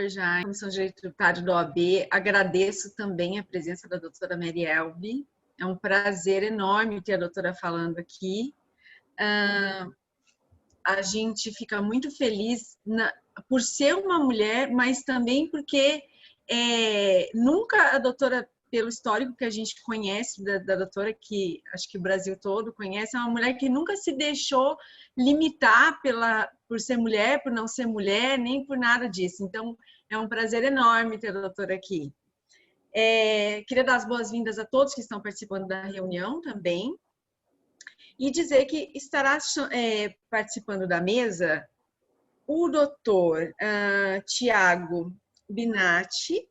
Já, Comissão de Direito Tributário da OAB, agradeço também a presença da doutora Mary Elbe. É um prazer enorme ter a doutora falando aqui. A gente fica muito feliz por ser uma mulher, mas também porque nunca a doutora, pelo histórico que a gente conhece da doutora, que acho que o Brasil todo conhece, é uma mulher que nunca se deixou limitar por ser mulher, por não ser mulher, nem por nada disso. Então, é um prazer enorme ter a doutora aqui. Queria dar as boas-vindas a todos que estão participando da reunião também. E dizer que estará participando da mesa o doutor Tiago Binatti.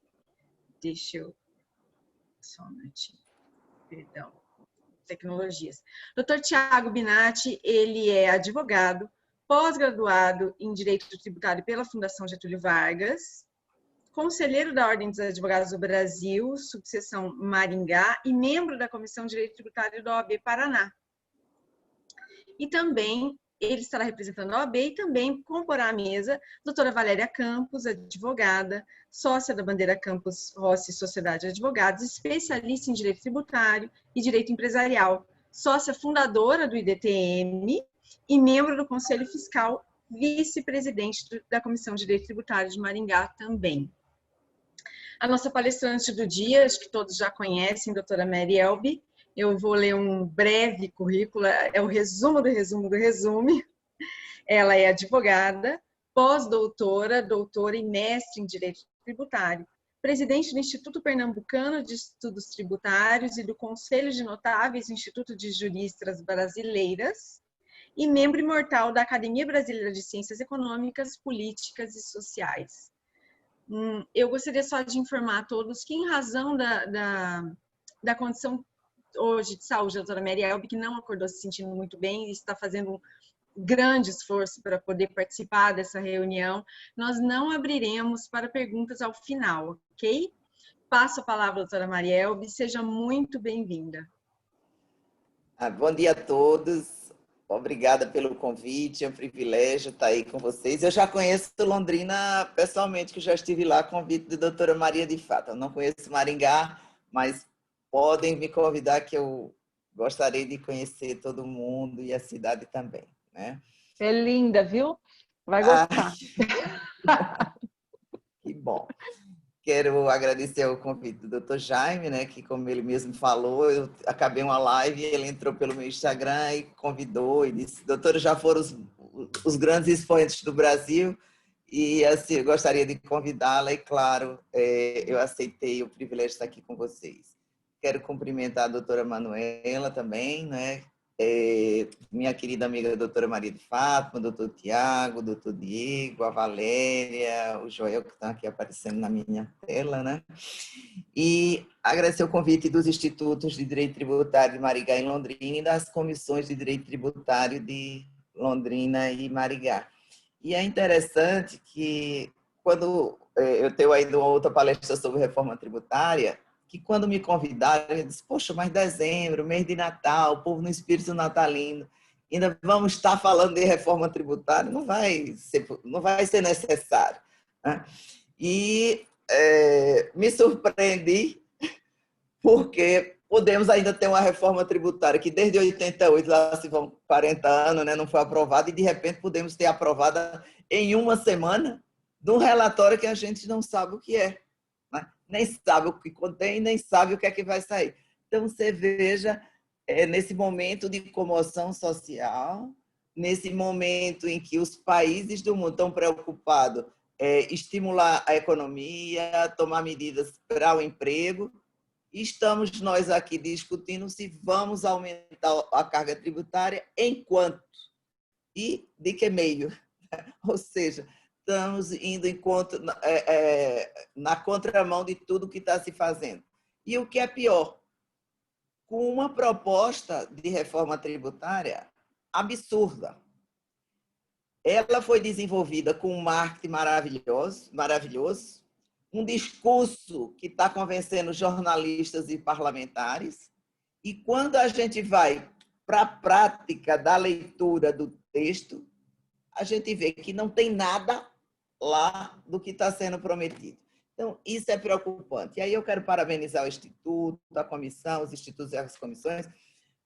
Deixa eu... Só um minutinho. Perdão. Tecnologias. Doutor Tiago Binatti, ele é advogado, pós-graduado em Direito Tributário pela Fundação Getúlio Vargas, conselheiro da Ordem dos Advogados do Brasil, subseção Maringá, e membro da Comissão de Direito Tributário da OAB Paraná. E também ele estará representando a OAB e também comporá a mesa a doutora Valéria Campos, advogada, sócia da Bandeira Campos Rossi Sociedade de Advogados, especialista em direito tributário e direito empresarial, sócia fundadora do IDTM e membro do Conselho Fiscal, vice-presidente da Comissão de Direito Tributário de Maringá também. A nossa palestrante do dia, acho que todos já conhecem, doutora Mary Elbe. Eu vou ler um breve currículo, é o resumo do resumo do resumo. Ela é advogada, pós-doutora, doutora e mestre em Direito Tributário, presidente do Instituto Pernambucano de Estudos Tributários e do Conselho de Notáveis do Instituto de Juristas Brasileiras e membro imortal da Academia Brasileira de Ciências Econômicas, Políticas e Sociais. Eu gostaria só de informar a todos que, em razão da condição hoje de saúde da doutora Mary Elbe, que não acordou se sentindo muito bem e está fazendo um grande esforço para poder participar dessa reunião, nós não abriremos para perguntas ao final, ok? Passo a palavra à doutora Mary Elbe, seja muito bem-vinda. Bom dia a todos, obrigada pelo convite, é um privilégio estar aí com vocês. Eu já conheço Londrina pessoalmente, que já estive lá com o convite da doutora Maria de Fato. Eu não conheço Maringá, mas podem me convidar que eu gostaria de conhecer todo mundo e a cidade também, né? É linda, viu? Vai gostar. Que bom. Quero agradecer o convite do Dr. Jaime, né, que, como ele mesmo falou, eu acabei uma live e ele entrou pelo meu Instagram e convidou e disse: doutora, já foram os grandes expoentes do Brasil e assim, eu gostaria de convidá-la e, claro, eu aceitei o privilégio de estar aqui com vocês. Quero cumprimentar a doutora Manuela também, né? Minha querida amiga a doutora Maria de Fátima, o doutor Tiago, o doutor Diego, a Valéria, o Joel, que estão aqui aparecendo na minha tela, né? E agradecer o convite dos Institutos de Direito Tributário de Maringá e Londrina e das Comissões de Direito Tributário de Londrina e Maringá. E é interessante que, quando eu tenho ainda uma outra palestra sobre reforma tributária, que quando me convidaram, eu disse: poxa, mas dezembro, mês de Natal, o povo no espírito natalino, ainda vamos estar falando de reforma tributária? Não vai ser necessário, né? E me surpreendi, porque podemos ainda ter uma reforma tributária que desde 88, lá se vão 40 anos, né, não foi aprovada, e de repente podemos ter aprovada em uma semana, de um relatório que a gente não sabe o que é. Nem sabe o que contém, nem sabe o que é que vai sair. Então, você veja, nesse momento de comoção social, nesse momento em que os países do mundo estão preocupados em estimular a economia, tomar medidas para o emprego, estamos nós aqui discutindo se vamos aumentar a carga tributária em quanto e de que meio. Ou seja, estamos indo na contramão de tudo que está se fazendo. E o que é pior, com uma proposta de reforma tributária absurda. Ela foi desenvolvida com um marketing maravilhoso, um discurso que está convencendo jornalistas e parlamentares, e quando a gente vai para a prática da leitura do texto, a gente vê que não tem nada lá do que está sendo prometido. Então, isso é preocupante. E aí eu quero parabenizar o Instituto, a comissão, os institutos e as comissões,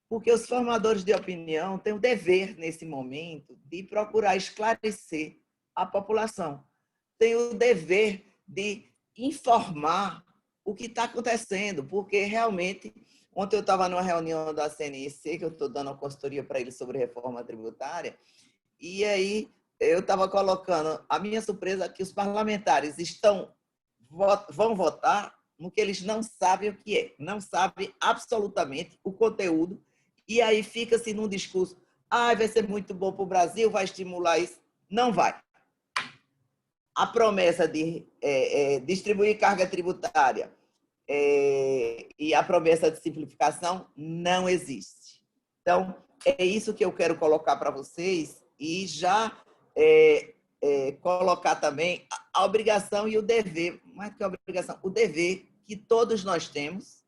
porque os formadores de opinião têm o dever, nesse momento, de procurar esclarecer a população. Têm o dever de informar o que está acontecendo, porque realmente, ontem eu estava numa reunião da CNC, que eu estou dando uma consultoria para eles sobre reforma tributária, e aí eu estava colocando a minha surpresa que os parlamentares vão votar no que eles não sabem o que é, não sabem absolutamente o conteúdo, e aí fica-se num discurso, vai ser muito bom para o Brasil, vai estimular isso. Não vai. A promessa de distribuir carga tributária e a promessa de simplificação não existe. Então, é isso que eu quero colocar para vocês e já colocar também a obrigação e o dever, mais que a obrigação, o dever que todos nós temos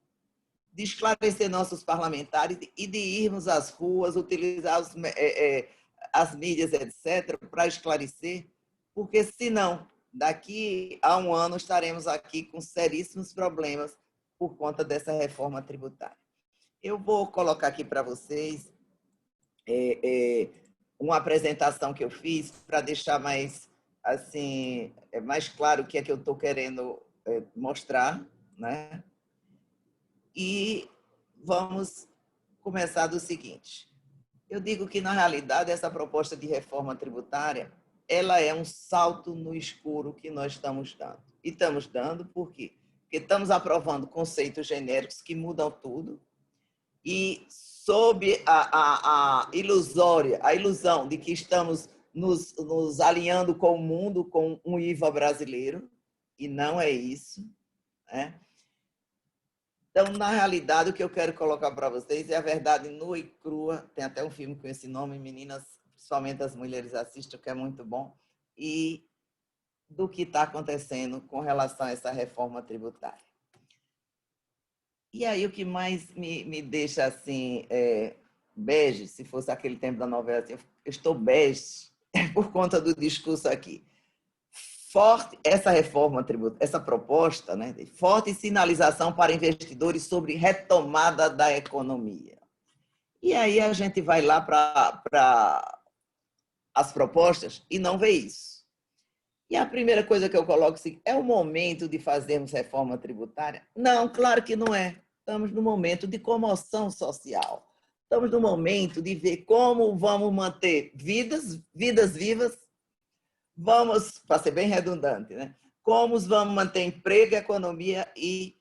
de esclarecer nossos parlamentares e de irmos às ruas, utilizar as mídias, etc., para esclarecer, porque, senão, daqui a um ano estaremos aqui com seríssimos problemas por conta dessa reforma tributária. Eu vou colocar aqui para vocês uma apresentação que eu fiz para deixar mais, assim, mais claro o que é que eu estou querendo mostrar, né? E vamos começar do seguinte. Eu digo que, na realidade, essa proposta de reforma tributária, ela é um salto no escuro que nós estamos dando. E estamos dando por quê? Porque estamos aprovando conceitos genéricos que mudam tudo e sob a ilusão de que estamos nos alinhando com o mundo, com um IVA brasileiro, e não é isso, né? Então, na realidade, o que eu quero colocar para vocês é a verdade nua e crua. Tem até um filme com esse nome, meninas, principalmente as mulheres assistem, que é muito bom, e do que está acontecendo com relação a essa reforma tributária. E aí, o que mais me deixa assim, bege, se fosse aquele tempo da novela, assim, eu estou bege por conta do discurso aqui. Forte essa reforma tributária, essa proposta, né, de forte sinalização para investidores sobre retomada da economia. E aí a gente vai lá para as propostas e não vê isso. E a primeira coisa que eu coloco assim, é o momento de fazermos reforma tributária? Não, claro que não é. Estamos no momento de comoção social. Estamos no momento de ver como vamos manter vidas vivas. Vamos, para ser bem redundante, né? Como vamos manter emprego, economia e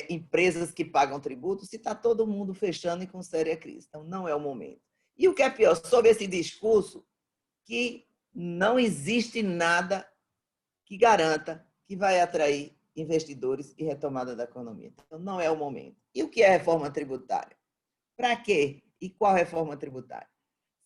empresas que pagam tributos se está todo mundo fechando e com séria crise. Então, não é o momento. E o que é pior, sobre esse discurso, que não existe nada que garanta que vai atrair investidores e retomada da economia. Então, não é o momento. E o que é reforma tributária? Para quê? E qual reforma tributária?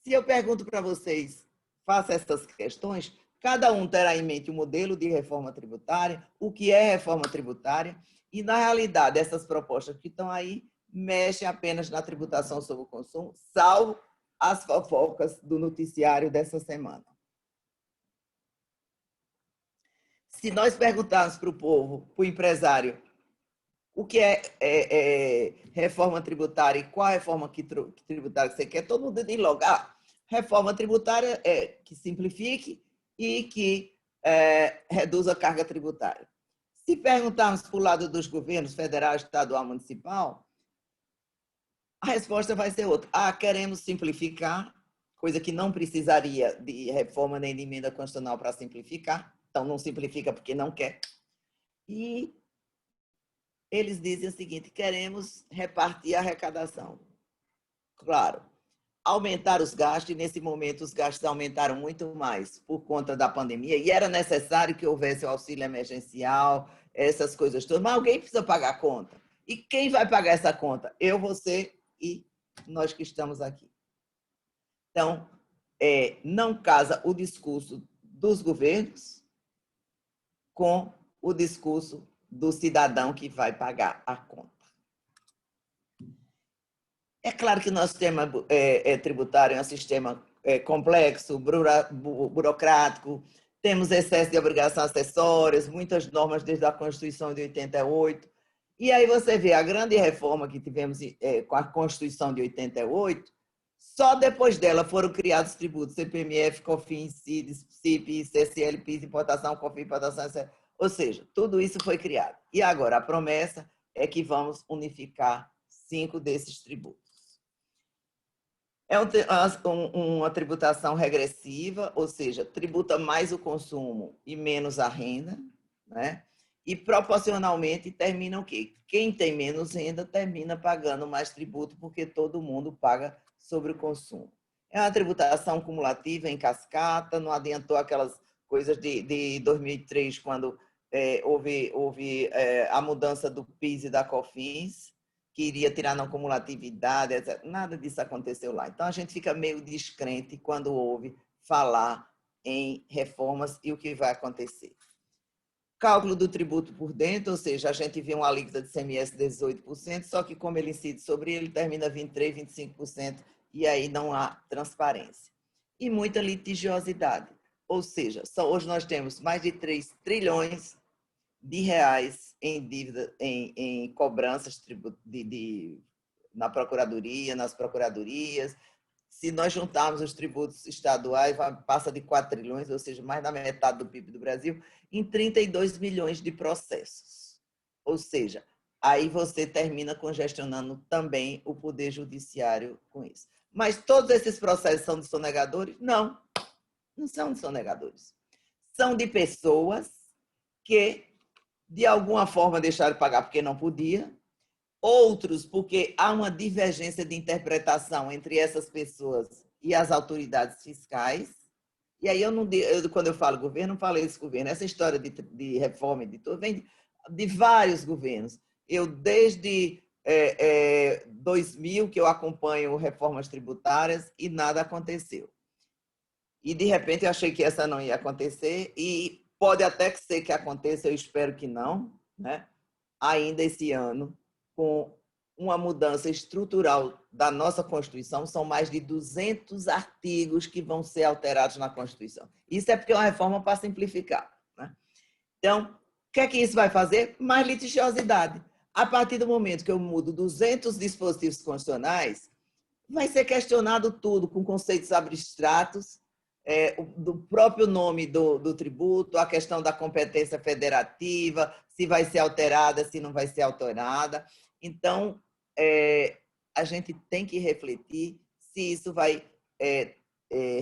Se eu pergunto para vocês, faça essas questões, cada um terá em mente o modelo de reforma tributária, o que é reforma tributária, e, na realidade, essas propostas que estão aí mexem apenas na tributação sobre o consumo, salvo as fofocas do noticiário dessa semana. Se nós perguntarmos para o povo, para o empresário, o que é reforma tributária e qual a reforma tributária que você quer, todo mundo diz logo, reforma tributária é que simplifique e que reduza a carga tributária. Se perguntarmos para o lado dos governos federal, estadual, municipal, a resposta vai ser outra. Queremos simplificar, coisa que não precisaria de reforma nem de emenda constitucional para simplificar, então não simplifica porque não quer. E eles dizem o seguinte, queremos repartir a arrecadação. Claro, aumentar os gastos, e nesse momento os gastos aumentaram muito mais por conta da pandemia, e era necessário que houvesse o auxílio emergencial, essas coisas todas, mas alguém precisa pagar a conta. E quem vai pagar essa conta? Eu, você e nós que estamos aqui. Então, não casa o discurso dos governos com o discurso do cidadão que vai pagar a conta. É claro que nosso sistema tributário é um sistema complexo, burocrático, temos excesso de obrigações acessórias, muitas normas desde a Constituição de 88. E aí você vê a grande reforma que tivemos com a Constituição de 88, só depois dela foram criados tributos CPMF, COFINS, CIDES, CIP, CSL, PIS, importação, COFINS, importação, etc. Ou seja, tudo isso foi criado. E agora a promessa é que vamos unificar 5 desses tributos. É uma tributação regressiva, ou seja, tributa mais o consumo e menos a renda, né? E proporcionalmente termina o quê? Quem tem menos renda termina pagando mais tributo, porque todo mundo paga sobre o consumo. É uma tributação cumulativa em cascata, não adiantou aquelas coisas de 2003, quando houve a mudança do PIS e da COFINS, que iria tirar não cumulatividade, etc. Nada disso aconteceu lá. Então, a gente fica meio descrente quando ouve falar em reformas e o que vai acontecer. Cálculo do tributo por dentro, ou seja, a gente vê uma alíquota de ICMS de 18%, só que como ele incide sobre ele, termina 23%, 25%, e aí não há transparência. E muita litigiosidade. Ou seja, hoje nós temos mais de 3 trilhões de reais em dívida, em cobranças na Procuradoria, nas procuradorias. Se nós juntarmos os tributos estaduais, passa de 4 trilhões, ou seja, mais da metade do PIB do Brasil, em 32 milhões de processos. Ou seja, aí você termina congestionando também o Poder Judiciário com isso. Mas todos esses processos são de sonegadores? Não, não são de sonegadores. São de pessoas que, de alguma forma, deixaram de pagar porque não podia, outros porque há uma divergência de interpretação entre essas pessoas e as autoridades fiscais. E aí, quando eu falo governo, não falei esse governo. Essa história de reforma editor vem de vários governos. Eu, desde 2000, que eu acompanho reformas tributárias e nada aconteceu. E, de repente, eu achei que essa não ia acontecer e pode até ser que aconteça, eu espero que não, né? Ainda esse ano, com uma mudança estrutural da nossa Constituição, são mais de 200 artigos que vão ser alterados na Constituição. Isso é porque é uma reforma para simplificar, né? Então, o que é que isso vai fazer? Mais litigiosidade. A partir do momento que eu mudo 200 dispositivos constitucionais, vai ser questionado tudo, com conceitos abstratos, do próprio nome do tributo, a questão da competência federativa, se vai ser alterada, se não vai ser alterada. Então, a gente tem que refletir se isso vai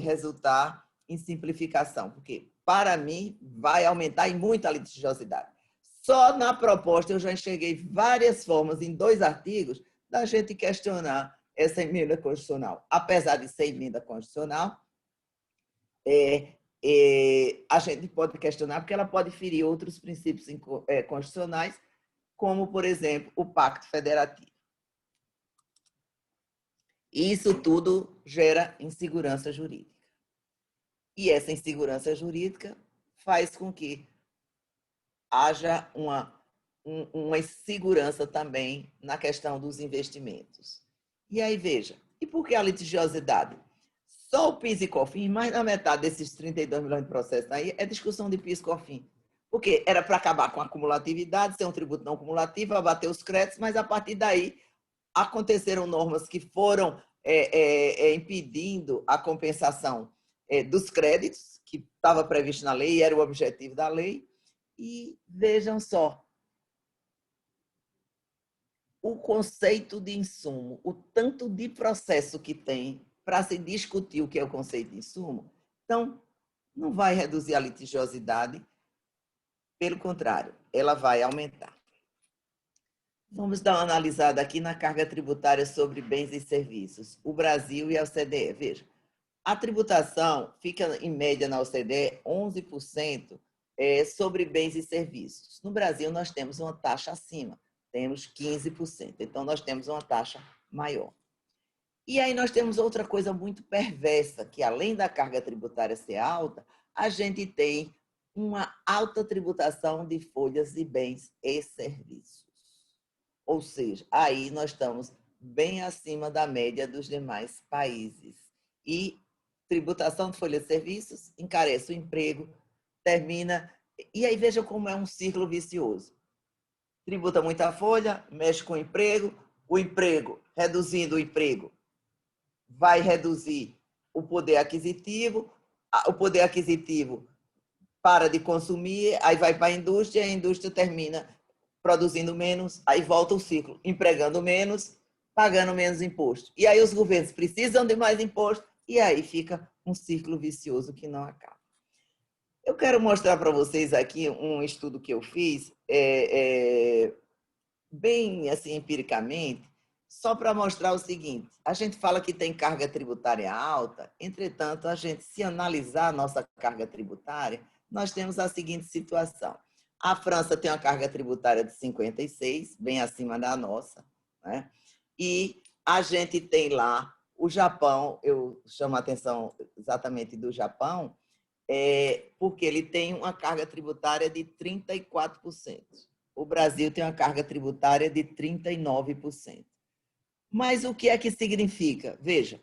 resultar em simplificação, porque, para mim, vai aumentar em muito a litigiosidade. Só na proposta eu já enxerguei várias formas, em 2 artigos, da gente questionar essa emenda constitucional. Apesar de ser emenda constitucional, a gente pode questionar porque ela pode ferir outros princípios constitucionais, como, por exemplo, o Pacto Federativo. Isso tudo gera insegurança jurídica. E essa insegurança jurídica faz com que haja uma insegurança também na questão dos investimentos. E aí, veja, e por que a litigiosidade? Só o PIS e COFINS, mais da metade desses 32 milhões de processos aí, é discussão de PIS e COFINS. Porque era para acabar com a cumulatividade, ser um tributo não cumulativo, abater os créditos, mas a partir daí aconteceram normas que foram impedindo a compensação dos créditos, que estava previsto na lei, era o objetivo da lei. E vejam só, o conceito de insumo, o tanto de processo que tem para se discutir o que é o conceito de insumo, então, não vai reduzir a litigiosidade, pelo contrário, ela vai aumentar. Vamos dar uma analisada aqui na carga tributária sobre bens e serviços. O Brasil e a OCDE. Veja, a tributação fica, em média, na OCDE, 11% sobre bens e serviços. No Brasil, nós temos uma taxa acima, temos 15%. Então, nós temos uma taxa maior. E aí nós temos outra coisa muito perversa, que além da carga tributária ser alta, a gente tem uma alta tributação de folhas de bens e serviços. Ou seja, aí nós estamos bem acima da média dos demais países. E tributação de folhas de serviços encarece o emprego, termina... E aí veja como é um ciclo vicioso. Tributa muita folha, mexe com o emprego, reduzindo o emprego, vai reduzir o poder aquisitivo para de consumir, aí vai para a indústria termina produzindo menos, aí volta o ciclo, empregando menos, pagando menos imposto. E aí os governos precisam de mais imposto, e aí fica um ciclo vicioso que não acaba. Eu quero mostrar para vocês aqui um estudo que eu fiz, bem assim, empiricamente, só para mostrar o seguinte: a gente fala que tem carga tributária alta, entretanto, a gente, se analisar a nossa carga tributária, nós temos a seguinte situação. A França tem uma carga tributária de 56, bem acima da nossa, né? E a gente tem lá o Japão, eu chamo a atenção exatamente do Japão, porque ele tem uma carga tributária de 34%. O Brasil tem uma carga tributária de 39%. Mas o que é que significa? Veja,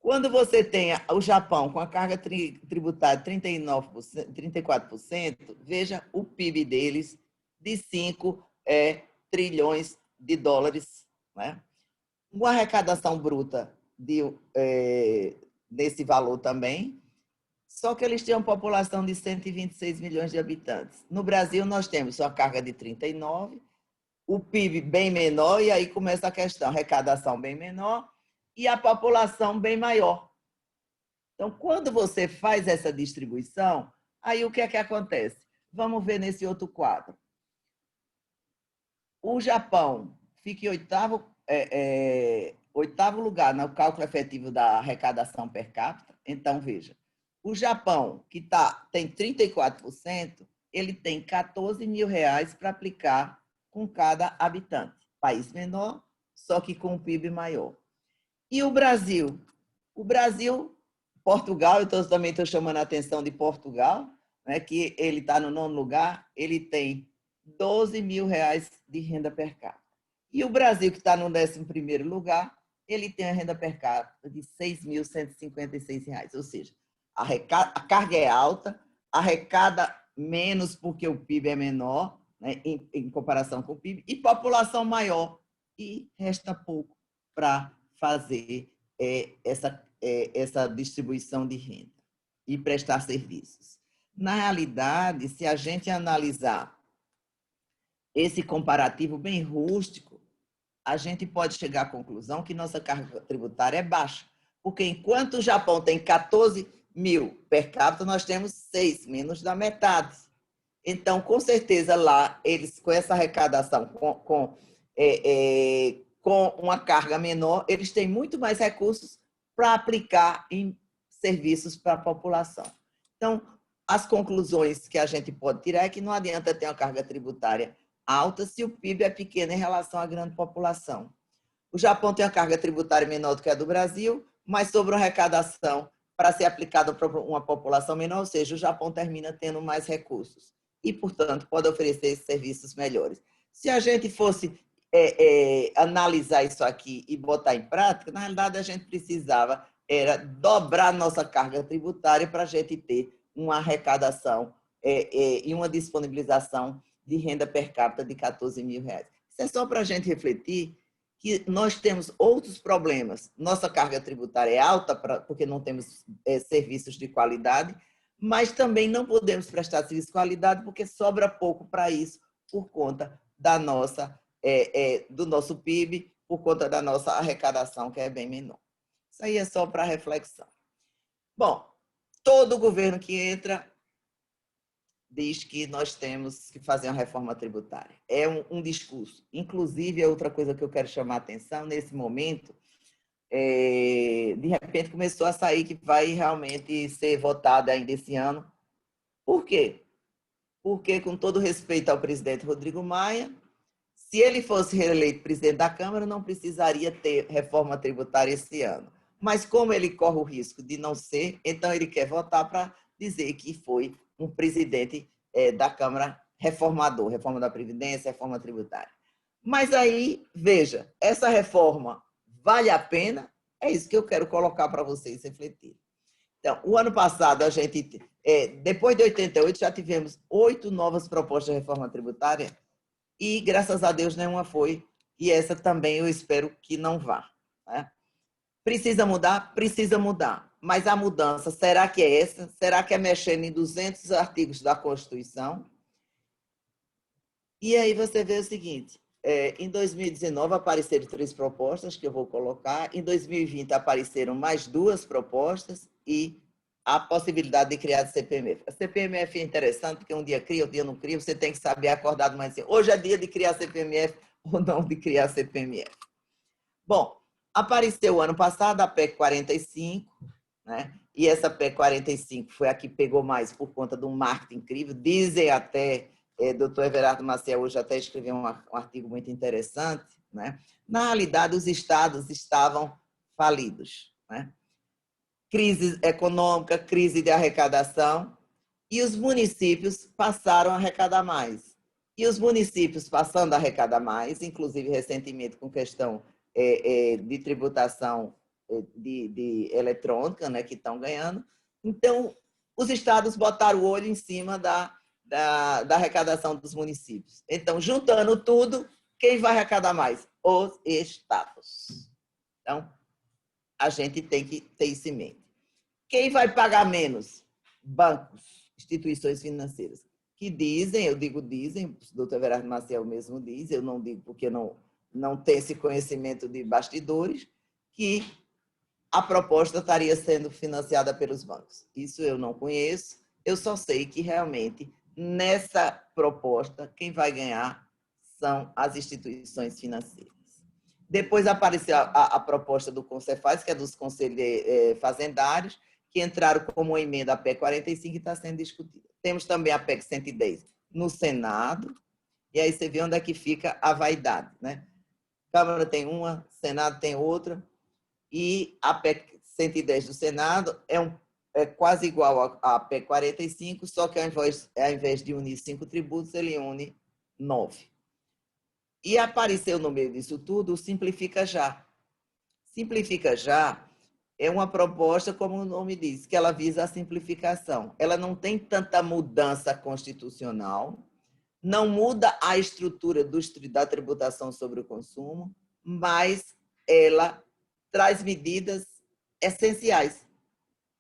quando você tem o Japão com a carga tributária de 34%, veja o PIB deles de 5 trilhões de dólares, né? Uma arrecadação bruta desse valor também, só que eles têm uma população de 126 milhões de habitantes. No Brasil, nós temos uma carga de 39, o PIB bem menor, e aí começa a questão, arrecadação bem menor e a população bem maior. Então, quando você faz essa distribuição, aí o que é que acontece? Vamos ver nesse outro quadro. O Japão fica em oitavo lugar no cálculo efetivo da arrecadação per capita. Então, veja, o Japão, que tem 34%, ele tem 14 mil reais para aplicar com cada habitante. País menor, só que com um PIB maior. E o Brasil? O Brasil, Portugal, eu também estou chamando a atenção de Portugal, né, que ele está no 9º lugar, ele tem 12 mil reais de renda per capita. E o Brasil, que está no 11º lugar, ele tem a renda per capita de 6.156 reais, ou seja, a carga é alta, arrecada menos porque o PIB é menor, né, em comparação com o PIB, e população maior, e resta pouco para fazer essa distribuição de renda e prestar serviços. Na realidade, se a gente analisar esse comparativo bem rústico, a gente pode chegar à conclusão que nossa carga tributária é baixa, porque enquanto o Japão tem 14 mil per capita, nós temos 6, menos da metade. Então, com certeza, lá, eles com essa arrecadação, com uma carga menor, eles têm muito mais recursos para aplicar em serviços para a população. Então, as conclusões que a gente pode tirar é que não adianta ter uma carga tributária alta se o PIB é pequeno em relação à grande população. O Japão tem uma carga tributária menor do que a do Brasil, mas sobre uma arrecadação para ser aplicada para uma população menor, ou seja, o Japão termina tendo mais recursos e, portanto, pode oferecer serviços melhores. Se a gente fosse analisar isso aqui e botar em prática, na realidade, a gente precisava dobrar nossa carga tributária para a gente ter uma arrecadação e uma disponibilização de renda per capita de 14 mil reais. Isso é só para a gente refletir que nós temos outros problemas. Nossa carga tributária é alta porque não temos serviços de qualidade, mas também não podemos prestar serviço de qualidade porque sobra pouco para isso por conta da do nosso PIB, por conta da nossa arrecadação, que é bem menor. Isso aí é só para reflexão. Bom, todo governo que entra diz que nós temos que fazer uma reforma tributária. É um discurso. Inclusive, é outra coisa que eu quero chamar a atenção, nesse momento, de repente começou a sair que vai realmente ser votada ainda esse ano. Por quê? Porque, com todo respeito ao presidente Rodrigo Maia, se ele fosse reeleito presidente da Câmara, não precisaria ter reforma tributária esse ano. Mas como ele corre o risco de não ser, então ele quer votar para dizer que foi um presidente da Câmara reformador, reforma da Previdência, reforma tributária. Mas aí, veja, essa reforma vale a pena? É isso que eu quero colocar para vocês refletirem. Então, o ano passado, a gente, depois de 88, já tivemos 8 novas propostas de reforma tributária e, graças a Deus, nenhuma foi. E essa também eu espero que não vá, né? Precisa mudar? Precisa mudar. Mas a mudança, será que é essa? Será que é mexendo em 200 artigos da Constituição? E aí você vê o seguinte, em 2019 apareceram 3 propostas que eu vou colocar, em 2020 apareceram mais 2 propostas e a possibilidade de criar a CPMF. A CPMF é interessante porque um dia cria, outro dia não cria, você tem que saber acordar mais cedo. Hoje é dia de criar a CPMF ou não de criar a CPMF. Bom, apareceu ano passado a PEC 45, né? E essa PEC 45 foi a que pegou mais por conta de um marketing incrível. Dizem até, doutor Everardo Maciel hoje até escreveu um artigo muito interessante, né? Na realidade, os estados estavam falidos, né? Crise econômica, crise de arrecadação, e os municípios passaram a arrecadar mais. E os municípios passando a arrecadar mais, inclusive recentemente com questão de tributação de eletrônica, né, que estão ganhando. Então, os estados botaram o olho em cima da arrecadação dos municípios. Então, juntando tudo, quem vai arrecadar mais? Os estados. Então, a gente tem que ter isso em mente. Quem vai pagar menos? Bancos, instituições financeiras, que dizem, eu digo dizem, o doutor Everardo Maciel mesmo diz, eu não digo porque não tem esse conhecimento de bastidores, que a proposta estaria sendo financiada pelos bancos. Isso eu não conheço, eu só sei que realmente nessa proposta quem vai ganhar são as instituições financeiras. Depois apareceu a proposta do Concefaz, que é dos conselhos fazendários, que entraram como uma emenda à PEC 45 e está sendo discutida. Temos também a PEC 110 no Senado, e aí você vê onde é que fica a vaidade, né? Câmara tem uma, Senado tem outra, e a PEC 110 do Senado é quase igual à PEC 45, só que ao invés de unir 5 tributos, ele une 9. E apareceu no meio disso tudo o Simplifica Já. Simplifica Já é uma proposta, como o nome diz, que ela visa a simplificação. Ela não tem tanta mudança constitucional, não muda a estrutura da tributação sobre o consumo, mas ela traz medidas essenciais.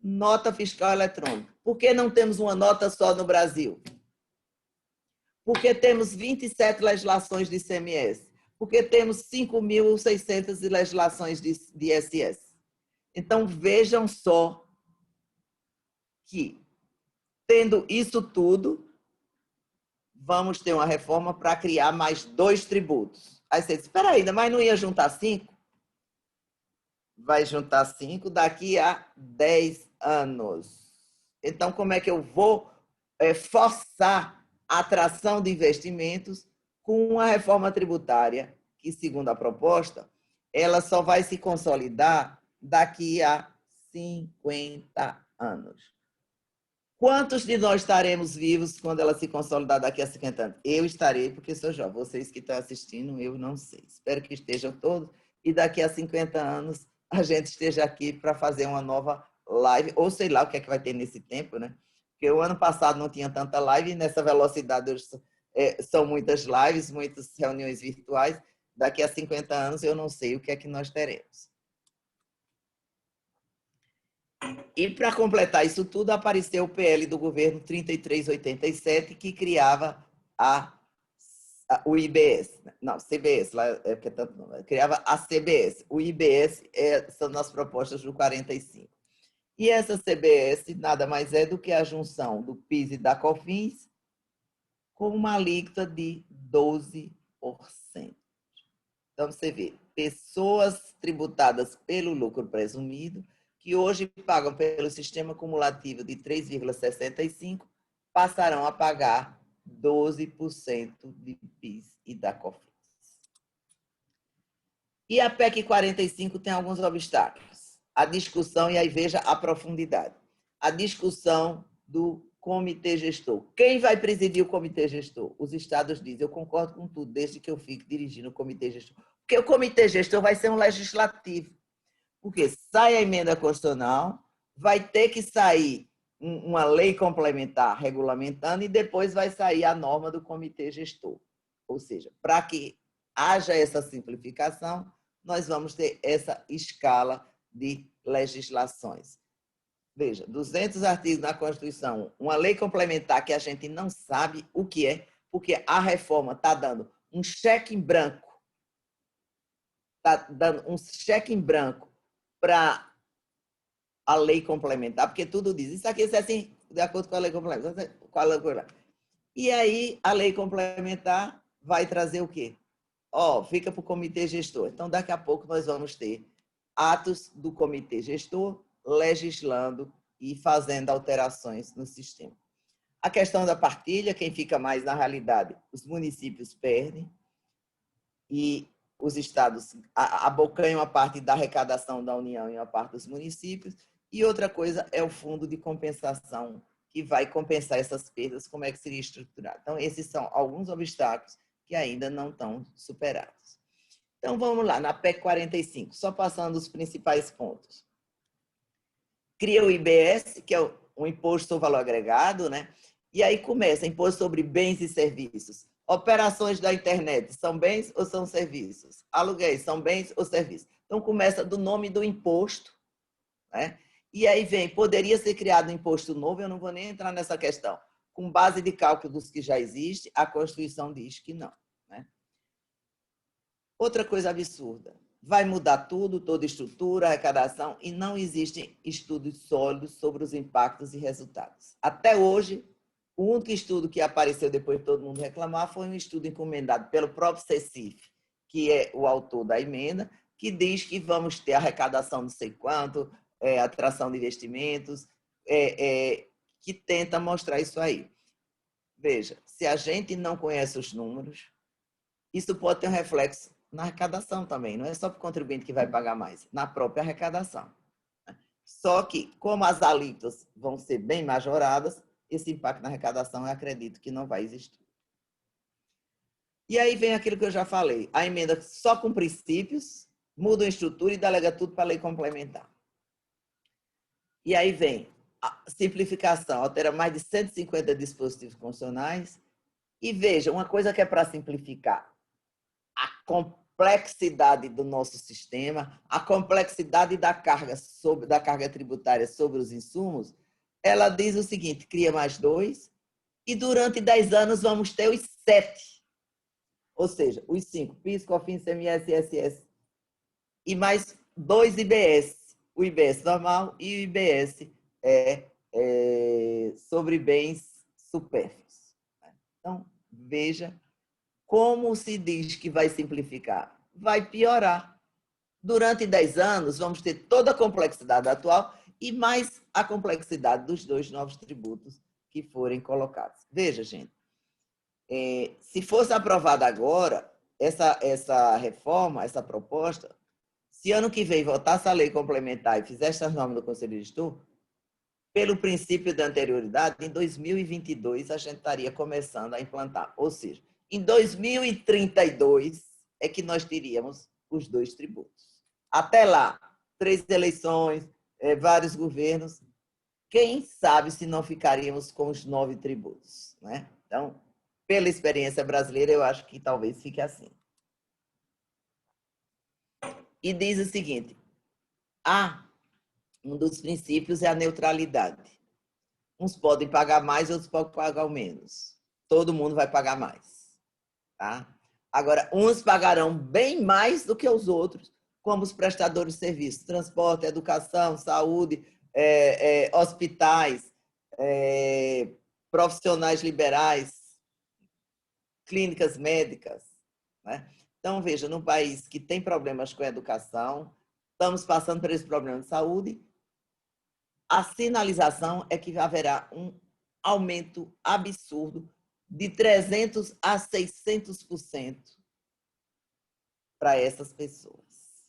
Nota fiscal eletrônica. Por que não temos uma nota só no Brasil? Porque temos 27 legislações de ICMS. Porque temos 5.600 legislações de ISS. Então, vejam só que, tendo isso tudo, vamos ter uma reforma para criar mais 2 tributos. Aí você diz, espera aí, mas não ia juntar 5? Vai juntar 5 daqui a 10 anos. Então, como é que eu vou forçar a atração de investimentos com uma reforma tributária que, segundo a proposta, ela só vai se consolidar daqui a 50 anos. Quantos de nós estaremos vivos quando ela se consolidar daqui a 50 anos? Eu estarei, porque sou jovem. Vocês que estão assistindo, eu não sei. Espero que estejam todos. E daqui a 50 anos, a gente esteja aqui para fazer uma nova live. Ou sei lá o que é que vai ter nesse tempo, né? Porque o ano passado não tinha tanta live. E nessa velocidade são muitas lives, muitas reuniões virtuais. Daqui a 50 anos, eu não sei o que é que nós teremos. E, para completar isso tudo, apareceu o PL do governo 3387, que criava o IBS. Não, CBS, lá é porque tanto não, criava a CBS. O IBS são as propostas do 45. E essa CBS nada mais é do que a junção do PIS e da COFINS com uma alíquota de 12%. Então, você vê, pessoas tributadas pelo lucro presumido, que hoje pagam pelo sistema cumulativo de 3,65, passarão a pagar 12% de PIS e da COFINS. E a PEC 45 tem alguns obstáculos. A discussão, e aí veja a profundidade, a discussão do comitê gestor. Quem vai presidir o comitê gestor? Os estados dizem, eu concordo com tudo, desde que eu fique dirigindo o comitê gestor. Porque o comitê gestor vai ser um legislativo. Porque sai a emenda constitucional, vai ter que sair uma lei complementar regulamentando e depois vai sair a norma do comitê gestor. Ou seja, para que haja essa simplificação, nós vamos ter essa escala de legislações. Veja, 200 artigos na Constituição, uma lei complementar que a gente não sabe o que é, porque a reforma está dando um cheque em branco, para a lei complementar, porque tudo diz, isso aqui é assim, de acordo com a lei complementar. E aí, a lei complementar vai trazer o quê? Fica para o comitê gestor. Então, daqui a pouco, nós vamos ter atos do comitê gestor legislando e fazendo alterações no sistema. A questão da partilha, quem fica mais na realidade, os municípios perdem e os estados abocanham a parte da arrecadação da União e a parte dos municípios. E outra coisa é o fundo de compensação, que vai compensar essas perdas, como é que seria estruturado. Então, esses são alguns obstáculos que ainda não estão superados. Então, vamos lá, na PEC 45, só passando os principais pontos. Cria o IBS, que é um imposto sobre valor agregado, né? E aí começa imposto sobre bens e serviços. Operações da internet são bens ou são serviços? Aluguéis são bens ou serviços? Então, começa do nome do imposto, né? E aí vem, poderia ser criado um imposto novo, eu não vou nem entrar nessa questão. Com base de cálculos que já existe, a Constituição diz que não, né? Outra coisa absurda, vai mudar tudo, toda estrutura, arrecadação, e não existem estudos sólidos sobre os impactos e resultados. Até hoje, o único estudo que apareceu depois de todo mundo reclamar foi um estudo encomendado pelo próprio CECIF, que é o autor da emenda, que diz que vamos ter arrecadação não sei quanto, atração de investimentos, que tenta mostrar isso aí. Veja, se a gente não conhece os números, isso pode ter um reflexo na arrecadação também, não é só para o contribuinte que vai pagar mais, na própria arrecadação. Só que, como as alíquotas vão ser bem majoradas, esse impacto na arrecadação eu acredito que não vai existir. E aí vem aquilo que eu já falei, a emenda só com princípios, muda a estrutura e delega tudo para a lei complementar. E aí vem a simplificação, altera mais de 150 dispositivos constitucionais. E veja, uma coisa que é para simplificar, a complexidade do nosso sistema, a complexidade da carga tributária sobre os insumos, ela diz o seguinte, cria mais 2, e durante 10 anos vamos ter os 7. Ou seja, os 5, PIS, COFINS, ICMS, ISS, e mais 2 IBS. O IBS normal e o IBS sobre bens supérfluos. Então, veja como se diz que vai simplificar. Vai piorar. Durante 10 anos, vamos ter toda a complexidade atual e mais a complexidade dos 2 novos tributos que forem colocados. Veja, gente, se fosse aprovada agora, essa reforma, essa proposta, se ano que vem votasse a lei complementar e fizesse as normas do Conselho de Gestor, pelo princípio da anterioridade, em 2022 a gente estaria começando a implantar. Ou seja, em 2032 é que nós teríamos os 2 tributos. Até lá, 3 eleições, vários governos, quem sabe se não ficaríamos com os 9 tributos, né? Então, pela experiência brasileira, eu acho que talvez fique assim. E diz o seguinte, um dos princípios é a neutralidade. Uns podem pagar mais, outros podem pagar menos. Todo mundo vai pagar mais. Tá? Agora, uns pagarão bem mais do que os outros, como os prestadores de serviços, transporte, educação, saúde, hospitais, profissionais liberais, clínicas médicas, né? Então, veja, num país que tem problemas com a educação, estamos passando por esse problema de saúde, a sinalização é que haverá um aumento absurdo de 300% a 600% para essas pessoas.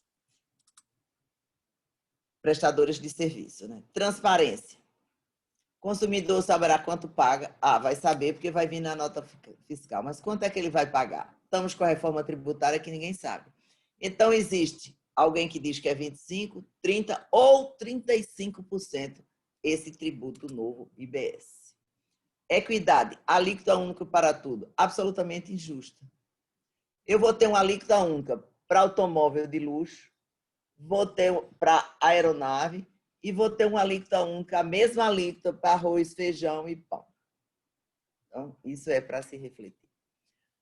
Prestadores de serviço, né? Transparência. Consumidor saberá quanto paga. Vai saber porque vai vir na nota fiscal. Mas quanto é que ele vai pagar? Estamos com a reforma tributária que ninguém sabe. Então, existe alguém que diz que é 25%, 30% ou 35% esse tributo novo IBS. Equidade, alíquota única para tudo, absolutamente injusta. Eu vou ter uma alíquota única para automóvel de luxo, vou ter para aeronave e vou ter uma alíquota única, a mesma alíquota para arroz, feijão e pão. Então, isso é para se refletir.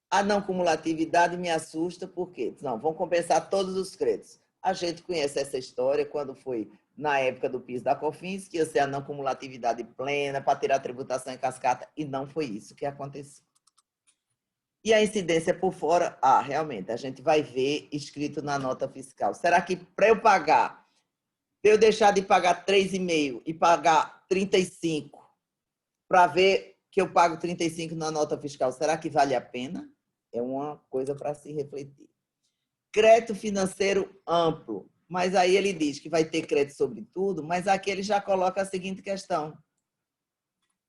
A não cumulatividade me assusta, porque não, vão compensar todos os créditos. A gente conhece essa história quando foi na época do PIS da COFINS, que ia ser a não cumulatividade plena para tirar a tributação em cascata, e não foi isso que aconteceu. E a incidência por fora, realmente, a gente vai ver escrito na nota fiscal. Será que para eu pagar, para eu deixar de pagar 3,5 e pagar 35, para ver que eu pago 35 na nota fiscal, será que vale a pena? É uma coisa para se refletir. Crédito financeiro amplo, mas aí ele diz que vai ter crédito sobre tudo, mas aqui ele já coloca a seguinte questão: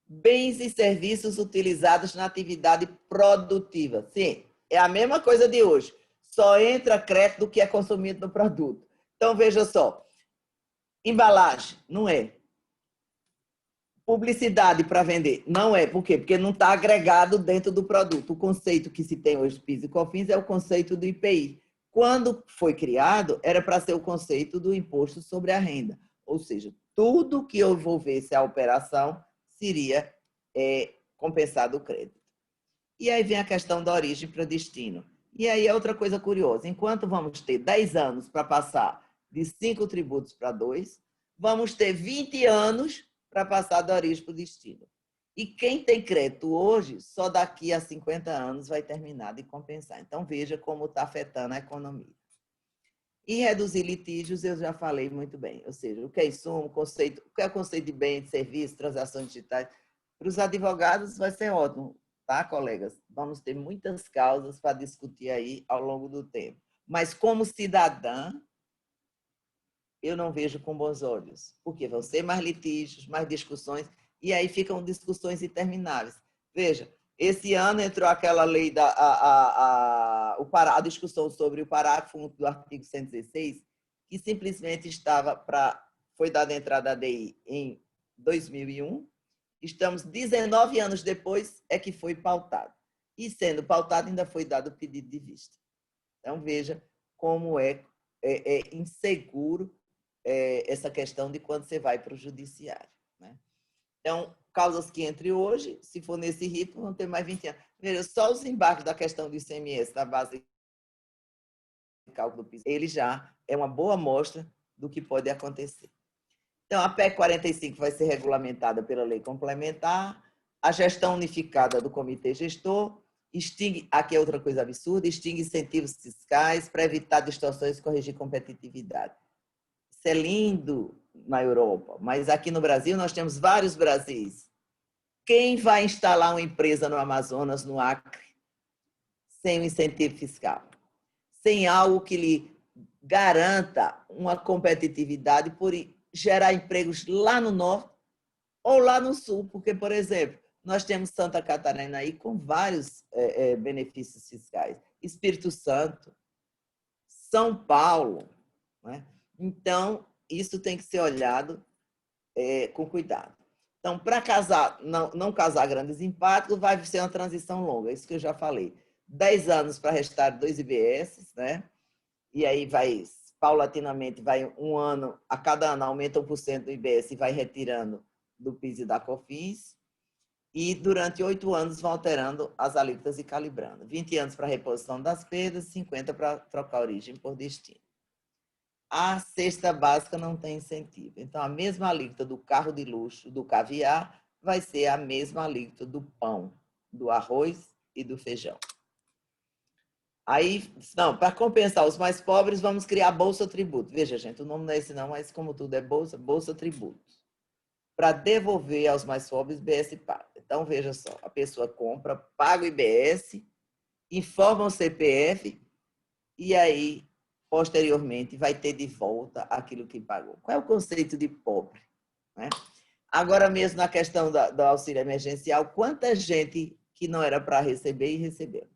bens e serviços utilizados na atividade produtiva. Sim, é a mesma coisa de hoje. Só entra crédito do que é consumido no produto. Então, veja só. Embalagem, não é. Publicidade para vender, não é. Por quê? Porque não está agregado dentro do produto. O conceito que se tem hoje, PIS e COFINS, é o conceito do IPI. Quando foi criado, era para ser o conceito do imposto sobre a renda. Ou seja, tudo que envolvesse a operação seria compensado o crédito. E aí vem a questão da origem para destino. E aí é outra coisa curiosa. Enquanto vamos ter 10 anos para passar de 5 tributos para 2, vamos ter 20 anos para passar da origem para o destino. E quem tem crédito hoje, só daqui a 50 anos vai terminar de compensar. Então, veja como está afetando a economia. E reduzir litígios, eu já falei muito bem. Ou seja, o que é insumo, o que é o conceito de bem, de serviço, transações digitais. Para os advogados vai ser ótimo, tá, colegas? Vamos ter muitas causas para discutir aí ao longo do tempo. Mas, como cidadã, eu não vejo com bons olhos, porque vão ser mais litígios, mais discussões, e aí ficam discussões intermináveis. Veja, esse ano entrou aquela lei, a discussão sobre o parágrafo 1 do artigo 116, que simplesmente foi dada entrada à DI em 2001, estamos 19 anos depois, é que foi pautado. E sendo pautado, ainda foi dado o pedido de vista. Então, veja como é inseguro essa questão de quando você vai para o judiciário, né? Então, causas que entre hoje, se for nesse ritmo, vão ter mais 20 anos. Veja, só os embargos da questão do ICMS, da base de cálculo do PIS, ele já é uma boa amostra do que pode acontecer. Então, a PEC 45 vai ser regulamentada pela lei complementar, a gestão unificada do comitê gestor, aqui é outra coisa absurda, extingue incentivos fiscais para evitar distorções e corrigir competitividade. Isso é lindo na Europa, mas aqui no Brasil nós temos vários Brasis. Quem vai instalar uma empresa no Amazonas, no Acre, sem um incentivo fiscal? Sem algo que lhe garanta uma competitividade por gerar empregos lá no norte ou lá no sul? Porque, por exemplo, nós temos Santa Catarina aí com vários benefícios fiscais. Espírito Santo, São Paulo, né? Então, isso tem que ser olhado com cuidado. Então, para casar, não casar grandes impactos, vai ser uma transição longa, isso que eu já falei. 10 anos para restar 2 IBS, né? E aí vai, paulatinamente, vai um ano, a cada ano aumenta 1% do IBS e vai retirando do PIS e da COFINS. E durante 8 anos vão alterando as alíquotas e calibrando. 20 anos para reposição das perdas, 50 para trocar a origem por destino. A cesta básica não tem incentivo. Então, a mesma alíquota do carro de luxo, do caviar, vai ser a mesma alíquota do pão, do arroz e do feijão. Aí, não, para compensar os mais pobres, vamos criar Bolsa Tributo. Veja, gente, o nome não é esse não, mas como tudo é Bolsa Tributo. Para devolver aos mais pobres, IBS paga. Então, veja só, a pessoa compra, paga o IBS, informa o CPF e aí, posteriormente, vai ter de volta aquilo que pagou. Qual é o conceito de pobre, né? Agora mesmo, na questão do auxílio emergencial, quanta gente que não era para receber e recebeu.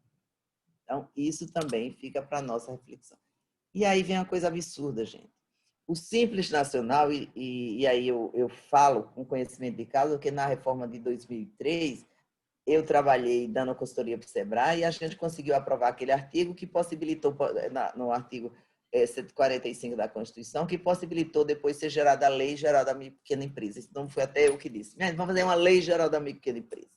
Então, isso também fica para a nossa reflexão. E aí vem uma coisa absurda, gente. O Simples Nacional, e aí eu falo com conhecimento de causa, porque na reforma de 2003, eu trabalhei dando consultoria para o SEBRAE e a gente conseguiu aprovar aquele artigo que possibilitou, no artigo 145 da Constituição, que possibilitou depois ser gerada a Lei Geral da Micro e Pequena Empresa. Isso não foi até eu que disse. Vamos fazer uma Lei Geral da Micro e Pequena Empresa.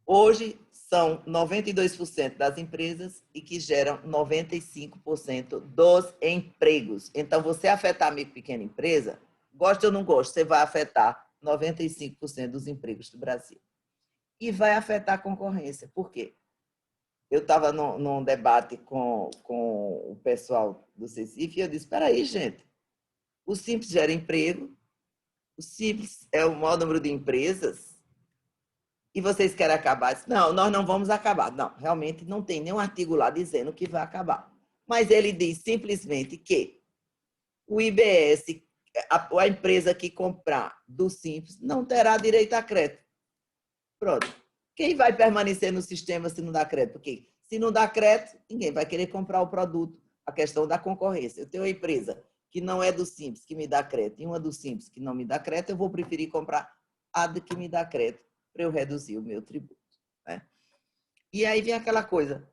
Hoje, são 92% das empresas e que geram 95% dos empregos. Então, você afetar a micro e pequena empresa, gosta ou não gosta, você vai afetar 95% dos empregos do Brasil. E vai afetar a concorrência. Por quê? Eu estava num debate com o pessoal do Cecife e eu disse, espera aí, gente, o Simples gera emprego, o Simples é o maior número de empresas, e vocês querem acabar? Disse, não, nós não vamos acabar. Não, realmente não tem nenhum artigo lá dizendo que vai acabar. Mas ele diz simplesmente que o IBS, a empresa que comprar do Simples, não terá direito a crédito. Pronto. Quem vai permanecer no sistema se não dá crédito? Porque se não dá crédito, ninguém vai querer comprar o produto. A questão da concorrência. Eu tenho uma empresa que não é do Simples, que me dá crédito, e uma do Simples que não me dá crédito, eu vou preferir comprar a que me dá crédito para eu reduzir o meu tributo. Né? E aí vem aquela coisa.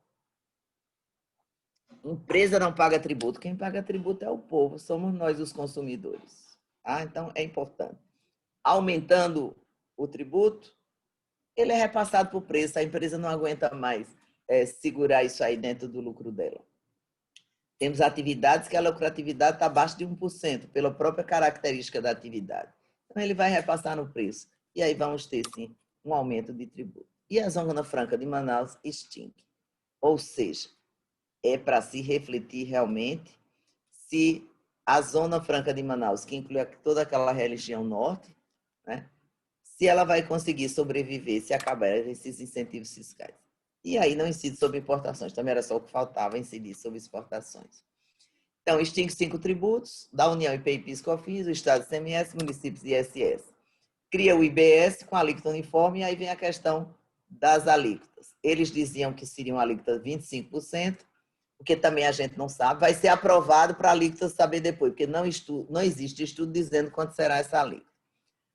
Empresa não paga tributo, quem paga tributo é o povo, somos nós os consumidores. Tá? Então, é importante. Aumentando o tributo, ele é repassado por preço, a empresa não aguenta mais segurar isso aí dentro do lucro dela. Temos atividades que a lucratividade está abaixo de 1%, pela própria característica da atividade. Então, ele vai repassar no preço. E aí vamos ter, sim, um aumento de tributo. E a Zona Franca de Manaus extingue. Ou seja, é para se refletir realmente se a Zona Franca de Manaus, que inclui toda aquela região norte, né, se ela vai conseguir sobreviver se acabar esses incentivos fiscais. E aí não incide sobre importações, também era só o que faltava, incidir sobre exportações. Então, extingue 5 tributos, da União, IPI, PIS, COFINS, o Estado, ICMS, municípios e ISS. Cria o IBS com alíquota uniforme, e aí vem a questão das alíquotas. Eles diziam que seriam alíquotas 25%, porque também a gente não sabe, vai ser aprovado para a alíquota saber depois, porque não existe estudo dizendo quanto será essa alíquota.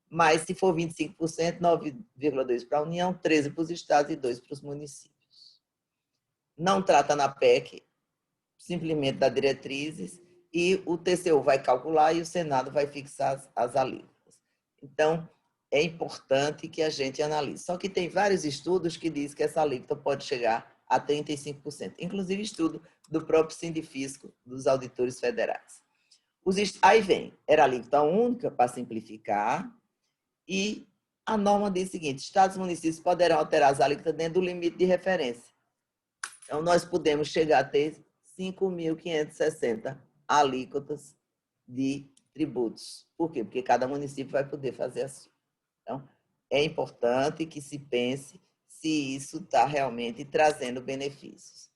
Mas, se for 25%, 9,2% para a União, 13% para os estados e 2% para os municípios. Não trata na PEC, simplesmente dá diretrizes, e o TCU vai calcular e o Senado vai fixar as alíquotas. Então, é importante que a gente analise. Só que tem vários estudos que dizem que essa alíquota pode chegar a 35%, inclusive estudo do próprio Sindifisco, dos auditores federais. Aí vem, era alíquota única para simplificar, e a norma diz o seguinte, estados e municípios poderão alterar as alíquotas dentro do limite de referência. Então, nós podemos chegar a ter 5.560 alíquotas de tributos. Por quê? Porque cada município vai poder fazer a sua. Então, é importante que se pense se isso está realmente trazendo benefícios.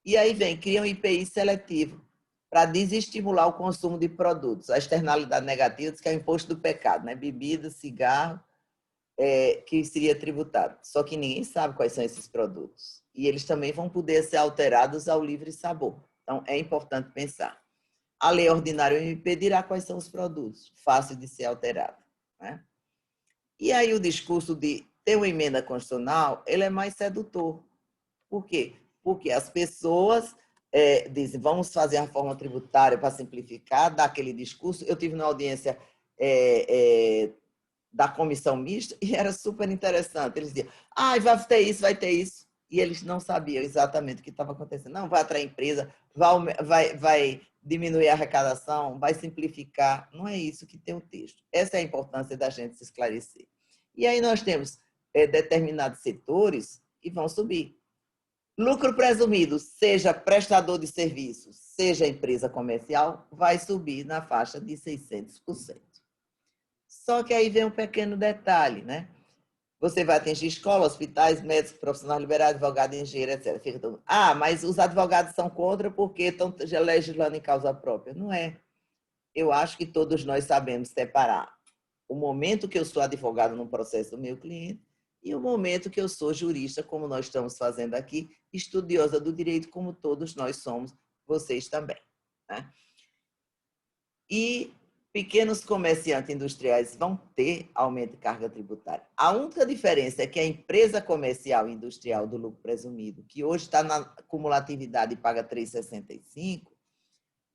E aí cria um IPI seletivo para desestimular o consumo de produtos. A externalidade negativa diz que é o imposto do pecado, né? Bebida, cigarro, que seria tributado. Só que ninguém sabe quais são esses produtos. E eles também vão poder ser alterados ao livre sabor. Então, é importante pensar. A lei ordinária MP dirá quais são os produtos, fácil de ser alterado. Né? E aí o discurso de ter uma emenda constitucional, ele é mais sedutor. Por quê? Porque as pessoas dizem, vamos fazer a reforma tributária para simplificar, dar aquele discurso. Eu tive uma audiência da comissão mista e era super interessante. Eles diziam, vai ter isso, vai ter isso. E eles não sabiam exatamente o que estava acontecendo. Não, vai atrair empresa, vai diminuir a arrecadação, vai simplificar. Não é isso que tem o texto. Essa é a importância da gente se esclarecer. E aí nós temos determinados setores que vão subir. Lucro presumido, seja prestador de serviços, seja empresa comercial, vai subir na faixa de 600%. Só que aí vem um pequeno detalhe, né? Você vai atingir escola, hospitais, médicos, profissionais liberais, advogado, engenheiro, etc. Fica todo... mas os advogados são contra porque estão legislando em causa própria. Não é. Eu acho que todos nós sabemos separar o momento que eu sou advogado no processo do meu cliente e o momento que eu sou jurista, como nós estamos fazendo aqui, estudiosa do direito, como todos nós somos, vocês também, né? E pequenos comerciantes industriais vão ter aumento de carga tributária. A única diferença é que a empresa comercial e industrial do lucro presumido, que hoje está na cumulatividade e paga 3,65%,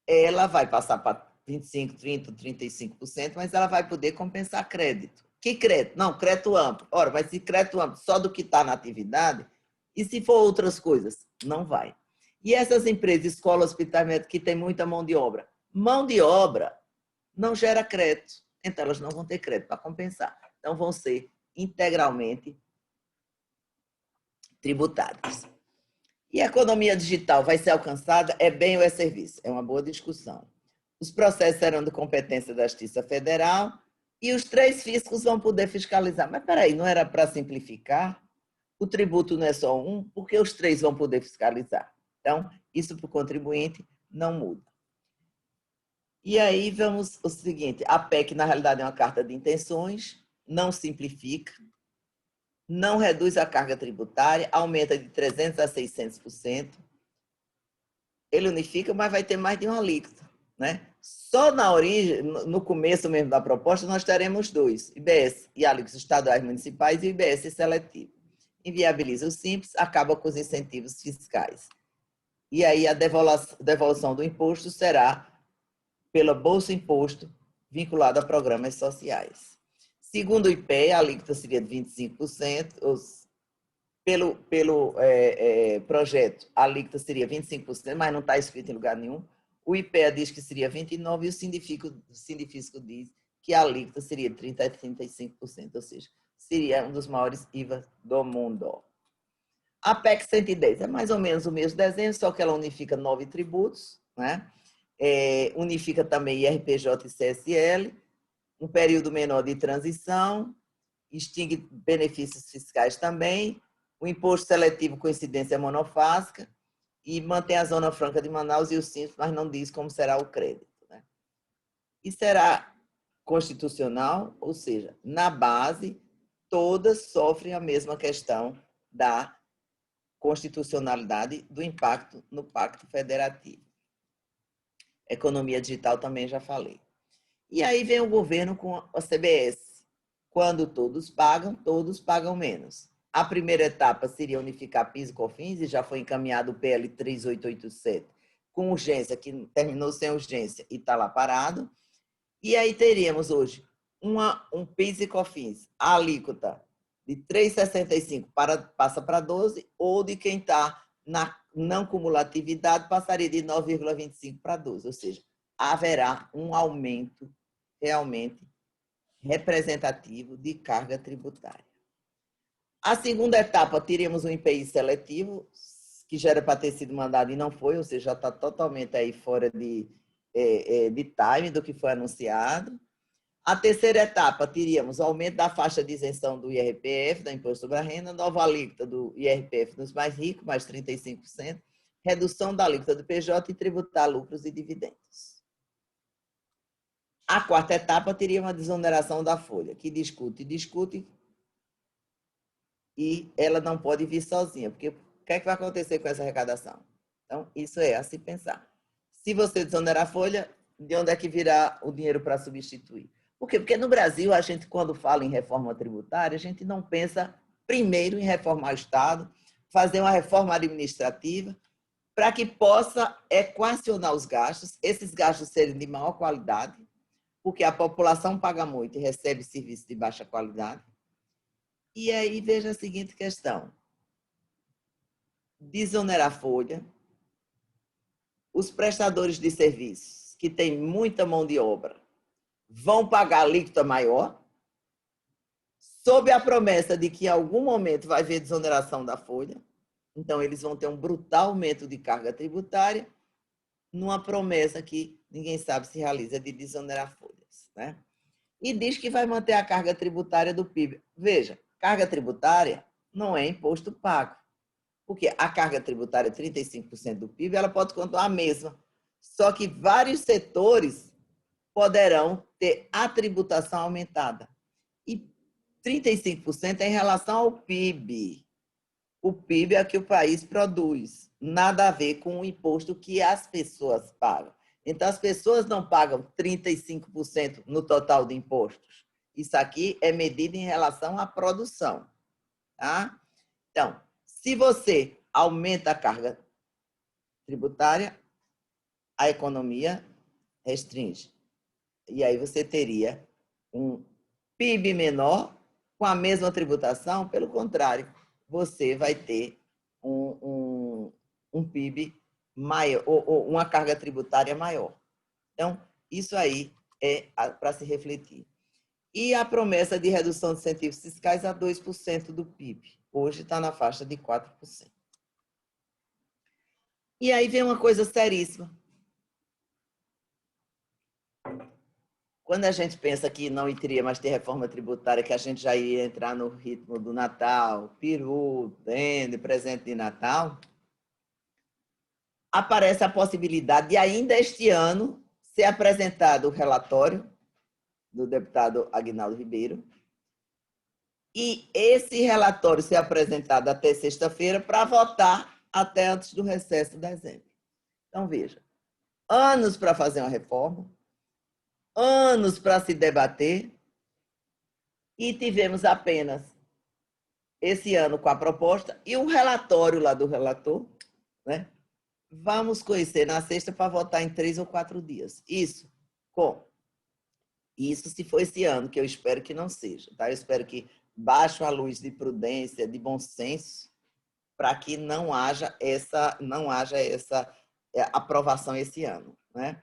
ela vai passar para 25%, 30%, 35%, mas ela vai poder compensar crédito. Que crédito? Não, crédito amplo. Ora, mas se crédito amplo só do que está na atividade, e se for outras coisas? Não vai. E essas empresas, escola, hospital, que tem muita mão de obra não gera crédito, então elas não vão ter crédito para compensar. Então, vão ser integralmente tributadas. E a economia digital vai ser alcançada? É bem ou é serviço? É uma boa discussão. Os processos serão de competência da Justiça Federal e os 3 fiscos vão poder fiscalizar. Mas, peraí, não era para simplificar? O tributo não é só um, porque os 3 vão poder fiscalizar. Então, isso para o contribuinte não muda. E aí vamos o seguinte, a PEC, na realidade, é uma carta de intenções, não simplifica, não reduz a carga tributária, aumenta de 300% a 600%. Ele unifica, mas vai ter mais de uma alíquota, né? Só na origem, no começo mesmo da proposta, nós teremos 2, IBS e alíquotas estaduais municipais e IBS seletivo. Inviabiliza o Simples, acaba com os incentivos fiscais. E aí a devolução do imposto será pela Bolsa Imposto vinculada a programas sociais. Segundo o IPEA, a alíquota seria de 25%, pelo projeto, a alíquota seria 25%, mas não está escrito em lugar nenhum. O IPEA diz que seria 29% e o Sindifisco diz que a alíquota seria 30% a 35%, ou seja, seria um dos maiores IVA do mundo. A PEC 110 é mais ou menos o mesmo desenho, só que ela unifica 9 tributos, né? Unifica também IRPJ e CSL, um período menor de transição, extingue benefícios fiscais também, o imposto seletivo com incidência monofásica e mantém a Zona Franca de Manaus e o Simples, mas não diz como será o crédito, né? E será constitucional, ou seja, na base, todas sofrem a mesma questão da constitucionalidade do impacto no Pacto Federativo. Economia digital também já falei. E aí vem o governo com a CBS. Quando todos pagam menos. A primeira etapa seria unificar PIS e COFINS, e já foi encaminhado o PL 3887, com urgência, que terminou sem urgência e está lá parado. E aí teríamos hoje um PIS e COFINS, a alíquota de 3,65 passa para 12, ou de quem está na não cumulatividade passaria de 9,25 para 12, ou seja, haverá um aumento realmente representativo de carga tributária. A segunda etapa, teríamos um IPI seletivo, que já era para ter sido mandado e não foi, ou seja, já está totalmente aí fora de time do que foi anunciado. A terceira etapa, teríamos aumento da faixa de isenção do IRPF, da Imposto sobre a Renda, nova alíquota do IRPF nos mais ricos, mais 35%, redução da alíquota do PJ e tributar lucros e dividendos. A quarta etapa teria uma desoneração da folha, que discute, e ela não pode vir sozinha, porque o que é que vai acontecer com essa arrecadação? Então, isso é a se pensar. Se você desonerar a folha, de onde é que virá o dinheiro para substituir? Por quê? Porque no Brasil, a gente, quando fala em reforma tributária, a gente não pensa primeiro em reformar o Estado, fazer uma reforma administrativa, para que possa equacionar os gastos, esses gastos serem de maior qualidade, porque a população paga muito e recebe serviço de baixa qualidade. E aí, veja a seguinte questão. Desonerar a folha, os prestadores de serviços, que têm muita mão de obra, vão pagar alíquota maior, sob a promessa de que em algum momento vai haver desoneração da folha. Então, eles vão ter um brutal aumento de carga tributária, numa promessa que ninguém sabe se realiza, de desonerar folhas, né? E diz que vai manter a carga tributária do PIB. Veja, carga tributária não é imposto pago, porque a carga tributária, 35% do PIB, ela pode continuar a mesma, só que vários setores poderão ter a tributação aumentada. E 35% é em relação ao PIB. O PIB é o que o país produz, nada a ver com o imposto que as pessoas pagam. Então, as pessoas não pagam 35% no total de impostos. Isso aqui é medido em relação à produção. Tá? Então, se você aumenta a carga tributária, a economia restringe. E aí você teria um PIB menor com a mesma tributação. Pelo contrário, você vai ter um PIB maior, ou uma carga tributária maior. Então, isso aí é para se refletir. E a promessa de redução de incentivos fiscais a 2% do PIB. Hoje está na faixa de 4%. E aí vem uma coisa seríssima. Quando a gente pensa que não iria mais ter reforma tributária, que a gente já ia entrar no ritmo do Natal, peru, dende, presente de Natal, aparece a possibilidade de ainda este ano ser apresentado o relatório do deputado Aguinaldo Ribeiro e esse relatório ser apresentado até sexta-feira para votar até antes do recesso de dezembro. Então, veja, anos para fazer uma reforma, anos para se debater, e tivemos apenas esse ano com a proposta e um relatório lá do relator, né? Vamos conhecer na sexta para votar em 3 ou 4 dias. Isso se for esse ano, que eu espero que não seja. Tá? Eu espero que baixe a luz de prudência, de bom senso, para que não haja essa aprovação esse ano. Né?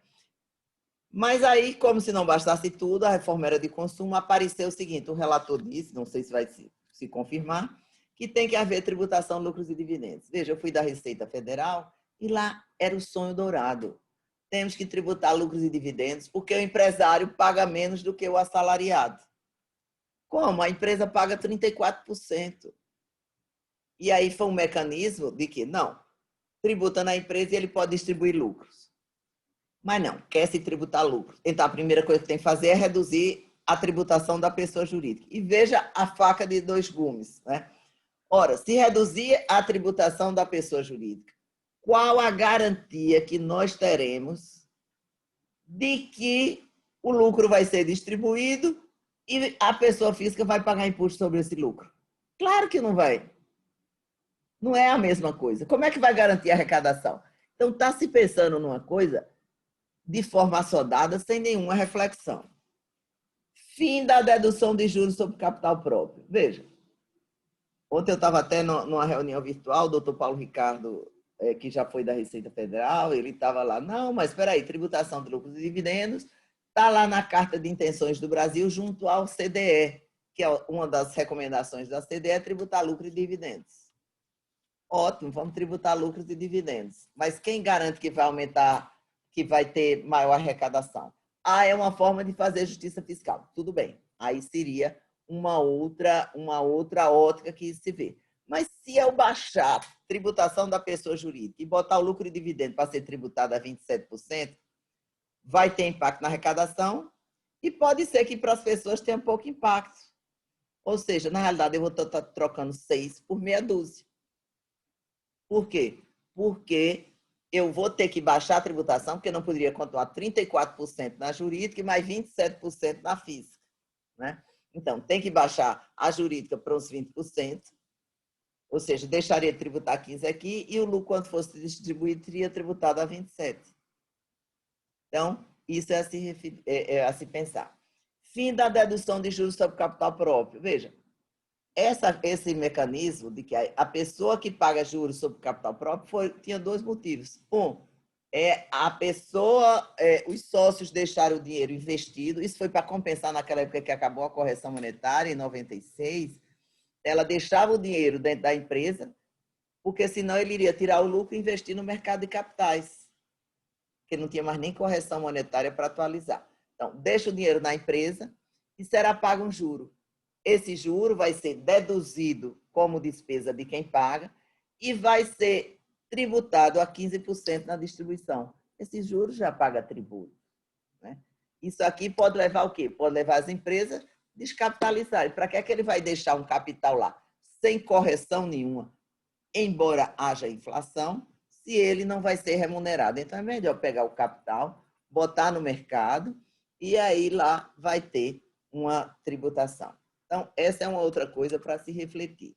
Mas aí, como se não bastasse tudo, a reforma era de consumo, apareceu o seguinte, o relator disse, não sei se vai se confirmar, que tem que haver tributação de lucros e dividendos. Veja, eu fui da Receita Federal e lá era o sonho dourado. Temos que tributar lucros e dividendos porque o empresário paga menos do que o assalariado. Como? A empresa paga 34%. E aí foi um mecanismo de que, não, tributa na empresa e ele pode distribuir lucros. Mas não, quer se tributar lucros. Então, a primeira coisa que tem que fazer é reduzir a tributação da pessoa jurídica. E veja a faca de 2 gumes. Né? Ora, se reduzir a tributação da pessoa jurídica, qual a garantia que nós teremos de que o lucro vai ser distribuído e a pessoa física vai pagar imposto sobre esse lucro? Claro que não vai. Não é a mesma coisa. Como é que vai garantir a arrecadação? Então, está se pensando numa coisa de forma assodada, sem nenhuma reflexão. Fim da dedução de juros sobre capital próprio. Veja, ontem eu estava até numa reunião virtual, o doutor Paulo Ricardo, que já foi da Receita Federal, ele estava lá, não, mas espera aí, tributação de lucros e dividendos está lá na Carta de Intenções do Brasil junto ao CDE, que é uma das recomendações da CDE, é tributar lucro e dividendos. Ótimo, vamos tributar lucros e dividendos. Mas quem garante que vai aumentar, que vai ter maior arrecadação? É uma forma de fazer justiça fiscal. Tudo bem, aí seria uma outra ótica que se vê. Mas se eu baixar a tributação da pessoa jurídica e botar o lucro e dividendo para ser tributado a 27%, vai ter impacto na arrecadação e pode ser que para as pessoas tenha pouco impacto. Ou seja, na realidade, eu vou estar trocando 6 por meia dúzia. Por quê? Porque eu vou ter que baixar a tributação, porque eu não poderia continuar 34% na jurídica e mais 27% na física. Né? Então, tem que baixar a jurídica para uns 20%, ou seja, deixaria de tributar 15% aqui e o lucro, quando fosse distribuído, teria tributado a 27%. Então, isso é a se pensar. Fim da dedução de juros sobre capital próprio. Veja, esse mecanismo de que a pessoa que paga juros sobre capital próprio tinha 2 motivos. Os sócios deixaram o dinheiro investido, isso foi para compensar naquela época que acabou a correção monetária, em 96, ela deixava o dinheiro dentro da empresa, porque senão ele iria tirar o lucro e investir no mercado de capitais, porque não tinha mais nem correção monetária para atualizar. Então, deixa o dinheiro na empresa e será pago um juro. Esse juro vai ser deduzido como despesa de quem paga e vai ser tributado a 15% na distribuição. Esse juro já paga tributo. Né? Isso aqui pode levar o quê? Pode levar as empresas a descapitalizarem. Para que é que ele vai deixar um capital lá? Sem correção nenhuma. embora haja inflação, se ele não vai ser remunerado. Então, é melhor pegar o capital, botar no mercado e aí lá vai ter uma tributação. Então, essa é uma outra coisa para se refletir.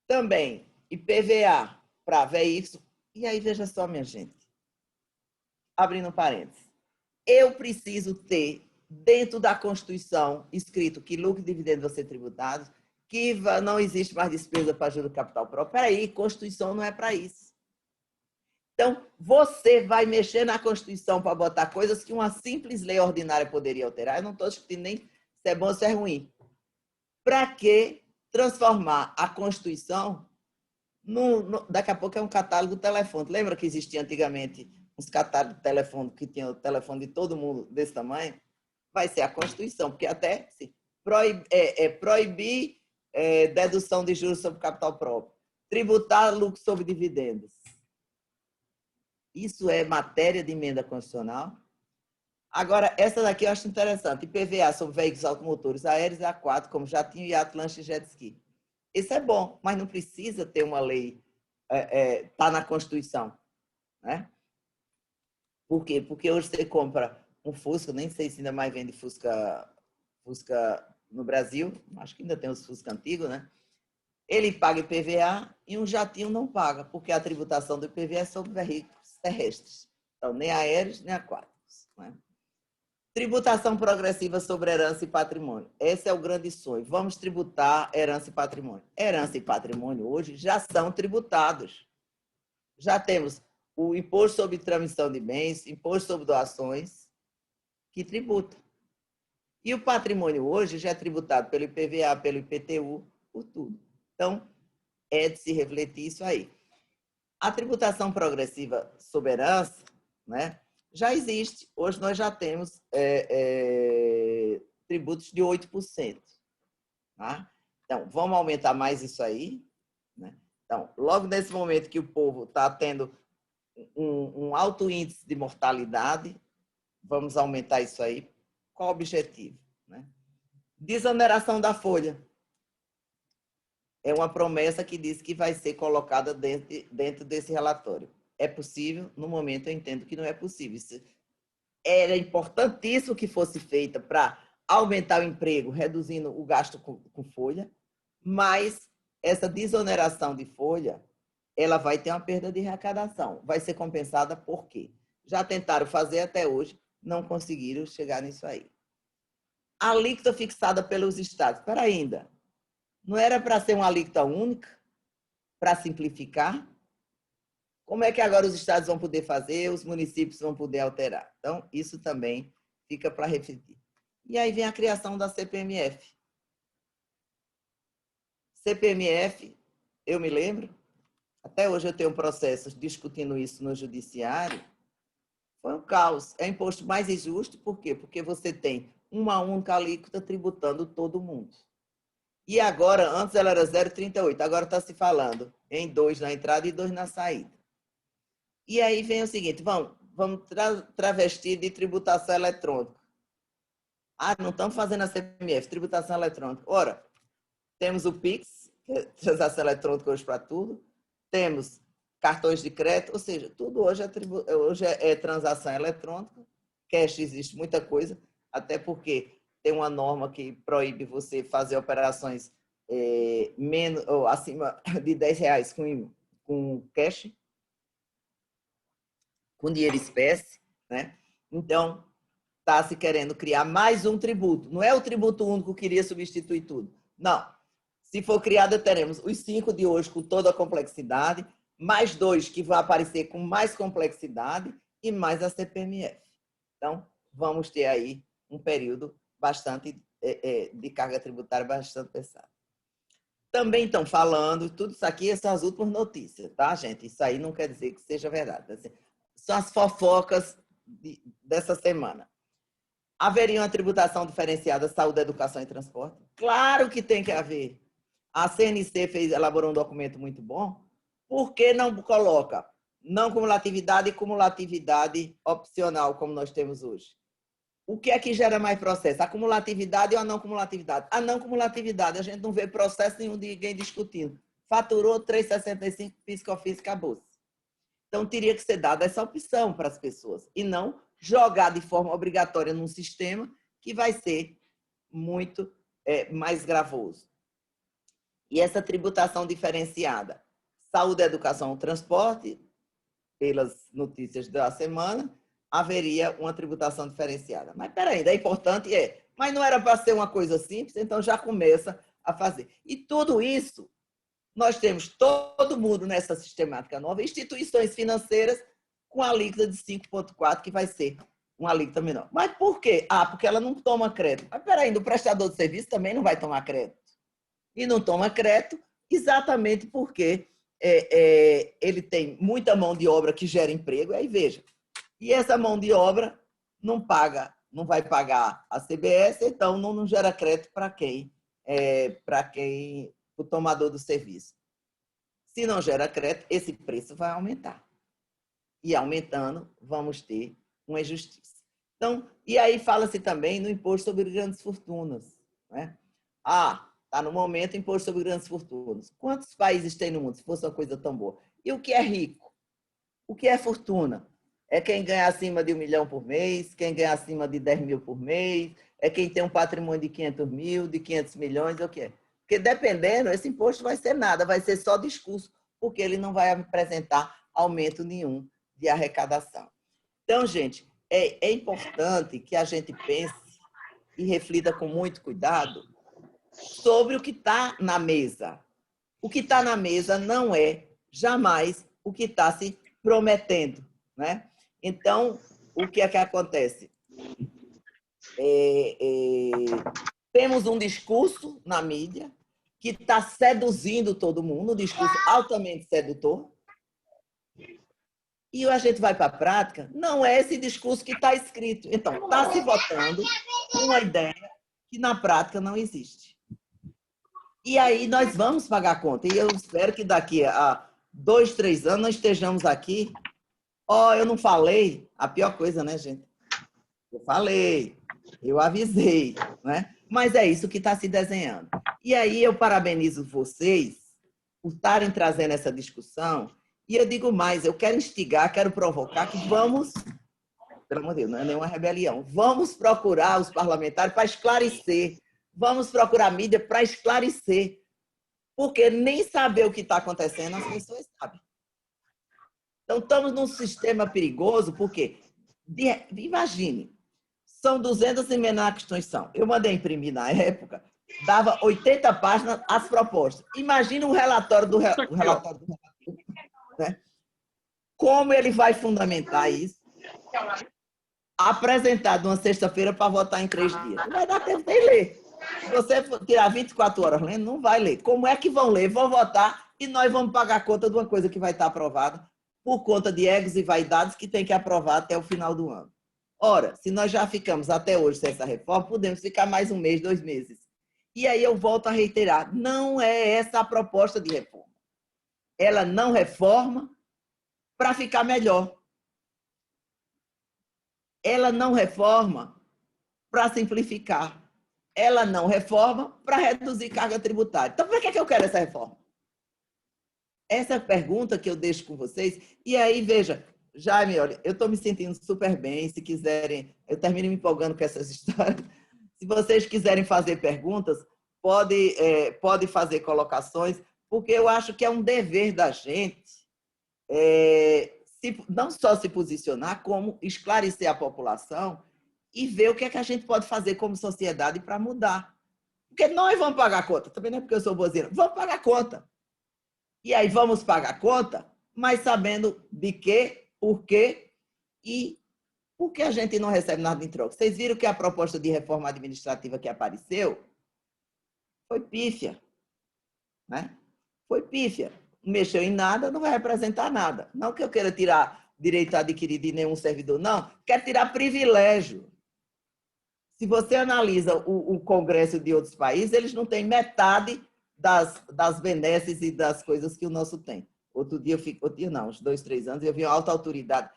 Também, IPVA para veículos. E aí, veja só, minha gente, abrindo parênteses, eu preciso ter, dentro da Constituição, escrito que lucro e dividendo vão ser tributados, que não existe mais despesa para juros de capital próprio. Peraí, Constituição não é para isso. Então, você vai mexer na Constituição para botar coisas que uma simples lei ordinária poderia alterar. Eu não estou discutindo nem se é bom ou se é ruim. Para que transformar a Constituição daqui a pouco é um catálogo telefônico. Lembra que existia antigamente uns catálogos telefônicos que tinham o telefone de todo mundo desse tamanho? Vai ser a Constituição, porque até assim, proibir dedução de juros sobre capital próprio, tributar lucro sobre dividendos. Isso é matéria de emenda constitucional. Agora, essa daqui eu acho interessante. IPVA sobre veículos automotores aéreos e A4, como jatinho, iate, lanche e jet ski. Isso é bom, mas não precisa ter uma lei, tá na Constituição, né? Por quê? Porque hoje você compra um Fusca, nem sei se ainda mais vende Fusca no Brasil, acho que ainda tem os Fusca antigos, né? Ele paga IPVA e um jatinho não paga, porque a tributação do IPVA é sobre veículos terrestres. Então, nem aéreos, nem aquáticos, né? Tributação progressiva sobre herança e patrimônio. Esse é o grande sonho. Vamos tributar herança e patrimônio. Herança e patrimônio hoje já são tributados. Já temos o imposto sobre transmissão de bens, imposto sobre doações, que tributa. E o patrimônio hoje já é tributado pelo IPVA, pelo IPTU, por tudo. Então, é de se refletir isso aí. A tributação progressiva sobre herança, né, já existe. Hoje nós já temos tributos de 8%. Tá? Então, vamos aumentar mais isso aí. Né? Então, logo nesse momento que o povo está tendo um alto índice de mortalidade, vamos aumentar isso aí. Qual o objetivo? Né? Desoneração da folha. É uma promessa que diz que vai ser colocada dentro desse relatório. É possível? No momento eu entendo que não é possível. Era importantíssimo que fosse feita para aumentar o emprego, reduzindo o gasto com folha, mas essa desoneração de folha, ela vai ter uma perda de arrecadação. Vai ser compensada por quê? Já tentaram fazer até hoje, não conseguiram chegar nisso aí. A alíquota fixada pelos estados. Para ainda, não era para ser uma alíquota única? Para simplificar? Como é que agora os estados vão poder fazer, os municípios vão poder alterar? Então, isso também fica para refletir. E aí vem a criação da CPMF. CPMF, eu me lembro, até hoje eu tenho processos discutindo isso no judiciário, foi um caos. É o imposto mais injusto, por quê? Porque você tem uma única alíquota tributando todo mundo. E agora, antes ela era 0,38, agora está se falando em 2 na entrada e 2 na saída. E aí vem o seguinte, vamos travestir de tributação eletrônica. Ah, não estamos fazendo a CPMF, tributação eletrônica. Ora, temos o PIX, que é transação eletrônica hoje para tudo, temos cartões de crédito, ou seja, tudo hoje é transação eletrônica, cash existe muita coisa, até porque tem uma norma que proíbe você fazer operações menos, ou acima de R$10 com cash, com dinheiro espécie, né? Então, está se querendo criar mais um tributo. Não é o tributo único que iria substituir tudo. Não. Se for criado, teremos os 5 de hoje com toda a complexidade, mais 2 que vão aparecer com mais complexidade e mais a CPMF. Então, vamos ter aí um período bastante de carga tributária bastante pesada. Também estão falando, tudo isso aqui são as últimas notícias, tá, gente? Isso aí não quer dizer que seja verdade. Assim, são as fofocas dessa semana. Haveria uma tributação diferenciada saúde, educação e transporte? Claro que tem que haver. A CNC elaborou um documento muito bom. Por que não coloca não cumulatividade e cumulatividade opcional, como nós temos hoje? O que é que gera mais processo? A cumulatividade ou a não cumulatividade? A não cumulatividade, a gente não vê processo nenhum de ninguém discutindo. faturou 3,65, PIS/COFINS, acabou-se. Então, teria que ser dada essa opção para as pessoas e não jogar de forma obrigatória num sistema que vai ser muito mais gravoso. E essa tributação diferenciada, saúde, educação, transporte, pelas notícias da semana, haveria uma tributação diferenciada. Mas, peraí, é importante, mas não era para ser uma coisa simples, então já começa a fazer. E tudo isso, nós temos todo mundo nessa sistemática nova, instituições financeiras com alíquota de 5,4, que vai ser uma alíquota menor. Mas por quê? Porque ela não toma crédito. Mas, peraí, o prestador de serviço também não vai tomar crédito. E não toma crédito exatamente porque ele tem muita mão de obra que gera emprego. Aí, veja, e essa mão de obra não vai pagar a CBS, então não gera crédito para quem? O tomador do serviço. Se não gera crédito, esse preço vai aumentar. E aumentando, vamos ter uma injustiça. Então, e aí fala-se também no imposto sobre grandes fortunas. Né? Está no momento imposto sobre grandes fortunas. Quantos países tem no mundo, se fosse uma coisa tão boa? E o que é rico? O que é fortuna? É quem ganha acima de 1 milhão por mês, quem ganha acima de 10 mil por mês, é quem tem um patrimônio de 500 mil, de 500 milhões, é o que é? Porque dependendo, esse imposto vai ser nada, vai ser só discurso, porque ele não vai apresentar aumento nenhum de arrecadação. Então, gente, é importante que a gente pense e reflita com muito cuidado sobre o que está na mesa. O que está na mesa não é jamais o que está se prometendo, né? Então, o que é que acontece? Temos um discurso na mídia que está seduzindo todo mundo, um discurso altamente sedutor, e a gente vai para a prática, não é esse discurso que está escrito. Então, está se votando uma ideia que na prática não existe. E aí nós vamos pagar a conta. E eu espero que daqui a 2, 3 anos nós estejamos aqui. Eu não falei. A pior coisa, né, gente? Eu falei, eu avisei, né? Mas é isso que está se desenhando. E aí eu parabenizo vocês por estarem trazendo essa discussão. E eu digo mais, eu quero instigar, quero provocar que vamos, pelo amor de Deus, não é nenhuma rebelião, vamos procurar os parlamentares para esclarecer, vamos procurar a mídia para esclarecer, porque nem saber o que está acontecendo as pessoas sabem. Então, estamos num sistema perigoso, porque, imagine, são 200 emendas à Constituição. Eu mandei imprimir na época, dava 80 páginas as propostas. Imagina o relatório do relatório, né? Como ele vai fundamentar isso? Apresentado numa sexta-feira para votar em 3 dias. Não vai dar tempo de ler. Se você tirar 24 horas lendo, não vai ler. Como é que vão ler? Vão votar e nós vamos pagar a conta de uma coisa que vai estar aprovada por conta de egos e vaidades que tem que aprovar até o final do ano. Ora, se nós já ficamos até hoje sem essa reforma, podemos ficar mais 1 mês, 2 meses. E aí eu volto a reiterar, não é essa a proposta de reforma. Ela não reforma para ficar melhor. Ela não reforma para simplificar. Ela não reforma para reduzir carga tributária. Então, para que eu quero essa reforma? Essa é a pergunta que eu deixo com vocês. E aí, veja, Jaime, olha, eu estou me sentindo super bem. Se quiserem, eu termino me empolgando com essas histórias. Se vocês quiserem fazer perguntas, pode fazer colocações, porque eu acho que é um dever da gente não só se posicionar, como esclarecer a população e ver o que é que a gente pode fazer como sociedade para mudar. Porque nós vamos pagar a conta. Também não é porque eu sou boazinha. Vamos pagar a conta. E aí vamos pagar a conta, mas sabendo de quê, por quê e por que a gente não recebe nada em troca. Vocês viram que a proposta de reforma administrativa que apareceu foi pífia, né? Foi pífia. Não mexeu em nada, não vai representar nada. Não que eu queira tirar direito adquirido de nenhum servidor, não. Quer tirar privilégio. Se você analisa o Congresso de outros países, eles não têm metade das benesses e das coisas que o nosso tem. Outro dia, uns 2, 3 anos, eu vi uma alta autoridade,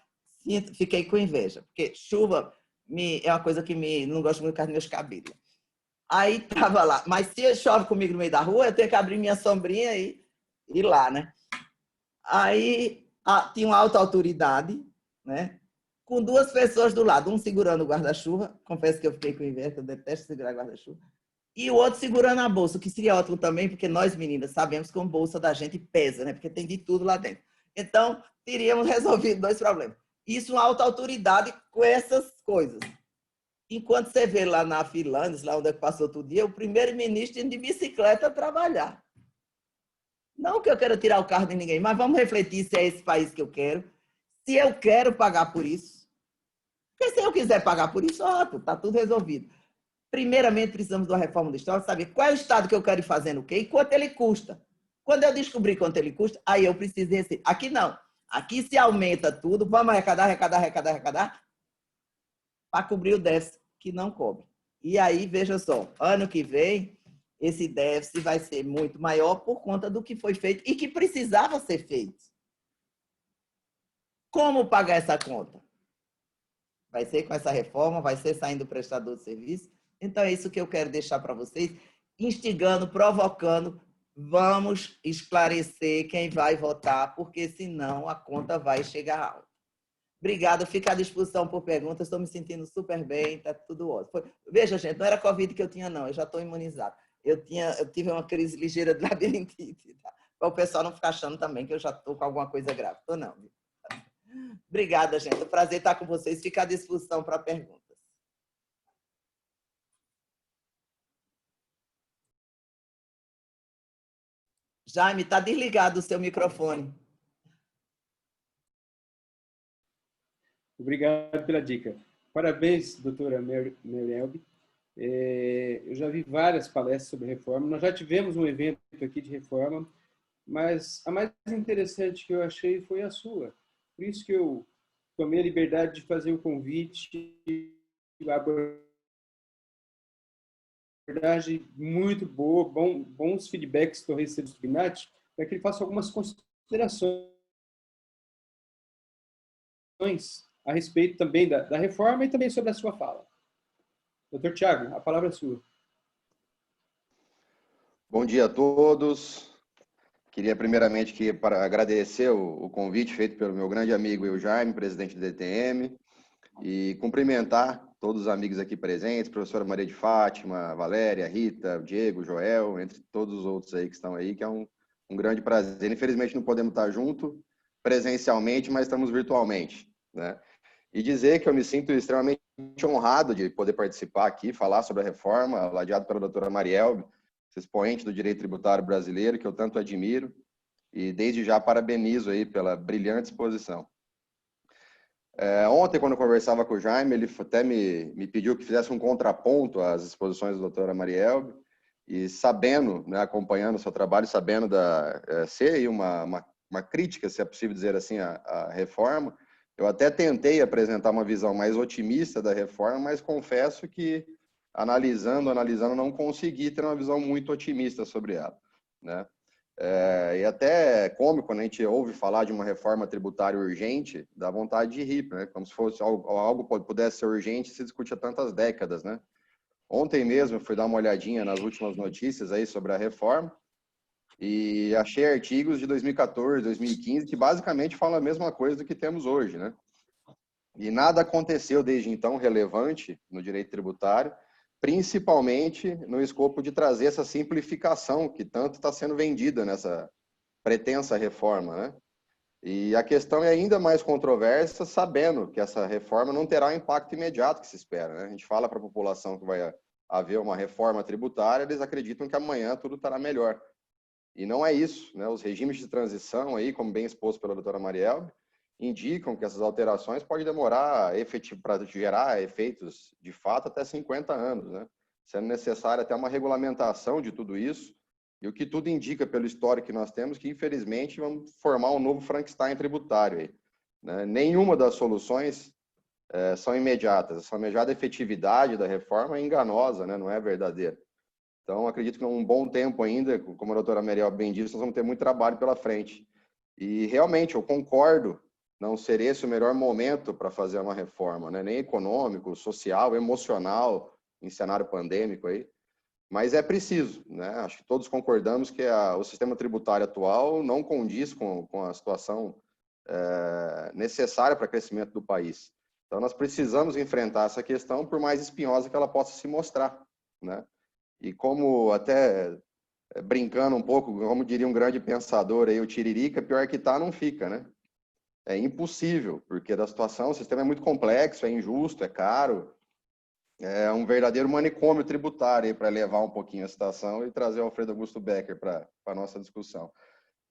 fiquei com inveja, porque chuva é uma coisa que não gosto muito dos meus cabelos. Aí estava lá, mas se chove comigo no meio da rua, eu tenho que abrir minha sombrinha e ir lá, né? Aí tinha uma alta autoridade, né? Com duas pessoas do lado, um segurando o guarda-chuva, confesso que eu fiquei com inveja, eu detesto segurar guarda-chuva, e o outro segurando a bolsa, o que seria ótimo também, porque nós, meninas, sabemos que a bolsa da gente pesa, né? Porque tem de tudo lá dentro. Então, teríamos resolvido dois problemas. Isso, uma alta autoridade com essas coisas. Enquanto você vê lá na Finlândia, lá onde passou todo dia, o primeiro-ministro indo de bicicleta trabalhar. Não que eu quero tirar o carro de ninguém, mas vamos refletir se é esse país que eu quero, se eu quero pagar por isso. Porque se eu quiser pagar por isso, ótimo, está tudo resolvido. Primeiramente, precisamos de uma reforma do Estado, saber qual é o Estado que eu quero ir fazendo o quê e quanto ele custa. Quando eu descobrir quanto ele custa, aí eu preciso receber. Aqui não. Aqui se aumenta tudo, vamos arrecadar, para cobrir o déficit que não cobre. E aí, veja só, ano que vem, esse déficit vai ser muito maior por conta do que foi feito e que precisava ser feito. Como pagar essa conta? Vai ser com essa reforma, vai ser saindo do prestador de serviço. Então, é isso que eu quero deixar para vocês, instigando, provocando. Vamos esclarecer quem vai votar, porque senão a conta vai chegar alta. Obrigada, fico à disposição por perguntas, estou me sentindo super bem, está tudo ótimo. Veja, gente, não era Covid que eu tinha, não, eu já estou imunizado. Eu tive uma crise ligeira de labirintite, tá? Para o pessoal não ficar achando também que eu já estou com alguma coisa grave. Estou não. Obrigada, gente. É um prazer estar com vocês. Fico à disposição para perguntas. Jaime, está desligado o seu microfone. Obrigado pela dica. Parabéns, doutora Marielbe. Eu já vi várias palestras sobre reforma. Nós já tivemos um evento aqui de reforma, mas a mais interessante que eu achei foi a sua. Por isso que eu tomei a liberdade de fazer o convite, a abordagem muito boa, bons feedbacks que eu recebi do Binati, para que ele faça algumas considerações a respeito também da reforma e também sobre a sua fala. Doutor Tiago, a palavra é sua. Bom dia a todos. Queria primeiramente agradecer o convite feito pelo meu grande amigo Jaime, presidente do DTM, e cumprimentar todos os amigos aqui presentes, professora Maria de Fátima, Valéria, Rita, Diego, Joel, entre todos os outros aí que estão aí, que é um grande prazer. Infelizmente não podemos estar junto presencialmente, mas estamos virtualmente, né? E dizer que eu me sinto extremamente honrado de poder participar aqui, falar sobre a reforma, ladeado pela doutora Marielbe, expoente do direito tributário brasileiro, que eu tanto admiro, e desde já parabenizo aí pela brilhante exposição. Ontem, quando eu conversava com o Jaime, ele até me pediu que fizesse um contraponto às exposições da doutora Marielbe, e sabendo, né, acompanhando o seu trabalho, sabendo ser aí uma crítica, se é possível dizer assim, à reforma, eu até tentei apresentar uma visão mais otimista da reforma, mas confesso que, analisando, não consegui ter uma visão muito otimista sobre ela, né? E até cômico, quando a gente ouve falar de uma reforma tributária urgente, dá vontade de rir, né? Como se fosse algo pudesse ser urgente, se discute há tantas décadas, né? Ontem mesmo eu fui dar uma olhadinha nas últimas notícias aí sobre a reforma e achei artigos de 2014, 2015 que basicamente falam a mesma coisa do que temos hoje, né? E nada aconteceu desde então relevante no direito tributário, principalmente no escopo de trazer essa simplificação que tanto está sendo vendida nessa pretensa reforma, né? E a questão é ainda mais controversa, sabendo que essa reforma não terá o impacto imediato que se espera, né? A gente fala para a população que vai haver uma reforma tributária, eles acreditam que amanhã tudo estará melhor. E não é isso, né? Os regimes de transição aí, como bem exposto pela doutora Marielbe, indicam que essas alterações podem demorar para gerar efeitos de fato até 50 anos, né? Sendo necessária até uma regulamentação de tudo isso, e o que tudo indica pelo histórico que nós temos, que infelizmente vamos formar um novo Frankenstein tributário aí, né? Nenhuma das soluções são imediatas, essa imediata efetividade da reforma é enganosa, né? Não é verdadeira. Então, acredito que num bom tempo ainda, como a doutora Mariel bem disse, nós vamos ter muito trabalho pela frente. E realmente eu concordo, não ser esse o melhor momento para fazer uma reforma, né? Nem econômico, social, emocional, em cenário pandêmico aí. mas é preciso, né? Acho que todos concordamos que o sistema tributário atual não condiz com a situação necessária para o crescimento do país. Então, nós precisamos enfrentar essa questão, por mais espinhosa que ela possa se mostrar, né? E como até brincando um pouco, como diria um grande pensador aí, o tiririca, pior que tá, não fica, né? É impossível, porque da situação, o sistema é muito complexo, é injusto, é caro, é um verdadeiro manicômio tributário para elevar um pouquinho a situação e trazer o Alfredo Augusto Becker para a nossa discussão.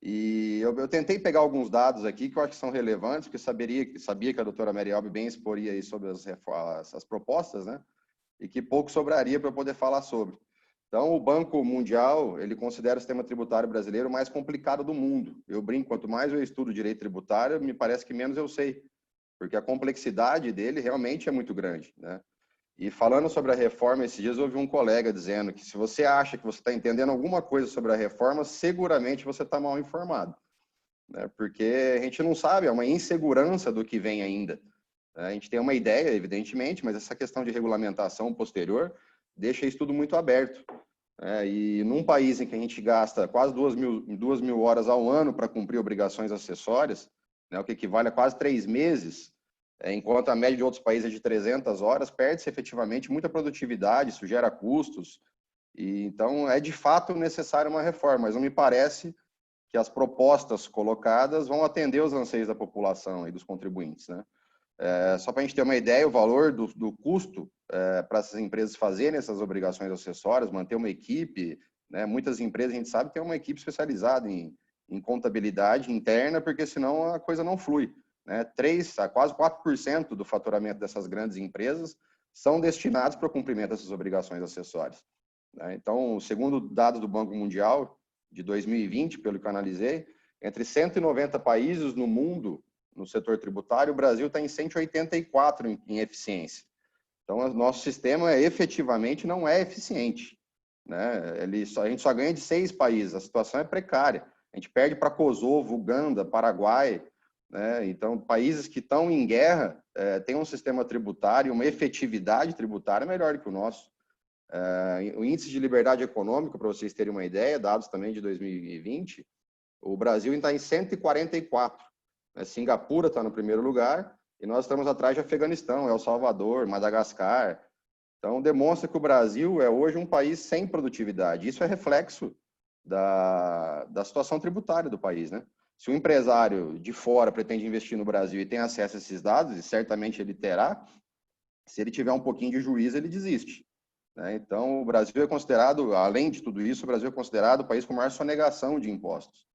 E eu tentei pegar alguns dados aqui que eu acho que são relevantes, porque sabia que a doutora Marielbe bem exporia aí sobre as propostas, né? E que pouco sobraria para eu poder falar sobre. Então, o Banco Mundial, ele considera o sistema tributário brasileiro o mais complicado do mundo. Eu brinco, quanto mais eu estudo direito tributário, me parece que menos eu sei, porque a complexidade dele realmente é muito grande, né? E falando sobre a reforma, esses dias eu ouvi um colega dizendo que se você acha que você está entendendo alguma coisa sobre a reforma, seguramente você está mal informado, né? Porque a gente não sabe, é uma insegurança do que vem ainda. A gente tem uma ideia, evidentemente, mas essa questão de regulamentação posterior deixa isso tudo muito aberto. E num país em que a gente gasta quase 2.000 horas ao ano para cumprir obrigações acessórias, né, o que equivale a quase 3 meses, enquanto a média de outros países é de 300 horas, perde-se efetivamente muita produtividade, isso gera custos. E então, é de fato necessária uma reforma, mas não me parece que as propostas colocadas vão atender os anseios da população e dos contribuintes, né? Só para a gente ter uma ideia, o valor do custo para essas empresas fazerem essas obrigações acessórias, manter uma equipe, né? Muitas empresas, a gente sabe, tem uma equipe especializada em contabilidade interna, porque senão a coisa não flui, né? 3 a quase 4% do faturamento dessas grandes empresas são destinados para o cumprimento dessas obrigações acessórias, né? Então, segundo dados do Banco Mundial, de 2020, pelo que eu analisei, entre 190 países no mundo, no setor tributário, o Brasil está em 184 em eficiência. Então, o nosso sistema efetivamente não é eficiente, né? A gente só ganha de 6 países, a situação é precária. A gente perde para Kosovo, Uganda, Paraguai, né? Então, países que estão em guerra têm um sistema tributário, uma efetividade tributária melhor que o nosso. O índice de liberdade econômica, para vocês terem uma ideia, dados também de 2020, o Brasil está em 144. Singapura está no primeiro lugar e nós estamos atrás de Afeganistão, El Salvador, Madagascar. Então, demonstra que o Brasil é hoje um país sem produtividade. Isso é reflexo da situação tributária do país, né? Se o empresário de fora pretende investir no Brasil e tem acesso a esses dados, e certamente ele terá, se ele tiver um pouquinho de juízo, ele desiste, né? Então, o Brasil é considerado, além de tudo isso, o Brasil é considerado o país com maior sonegação de impostos.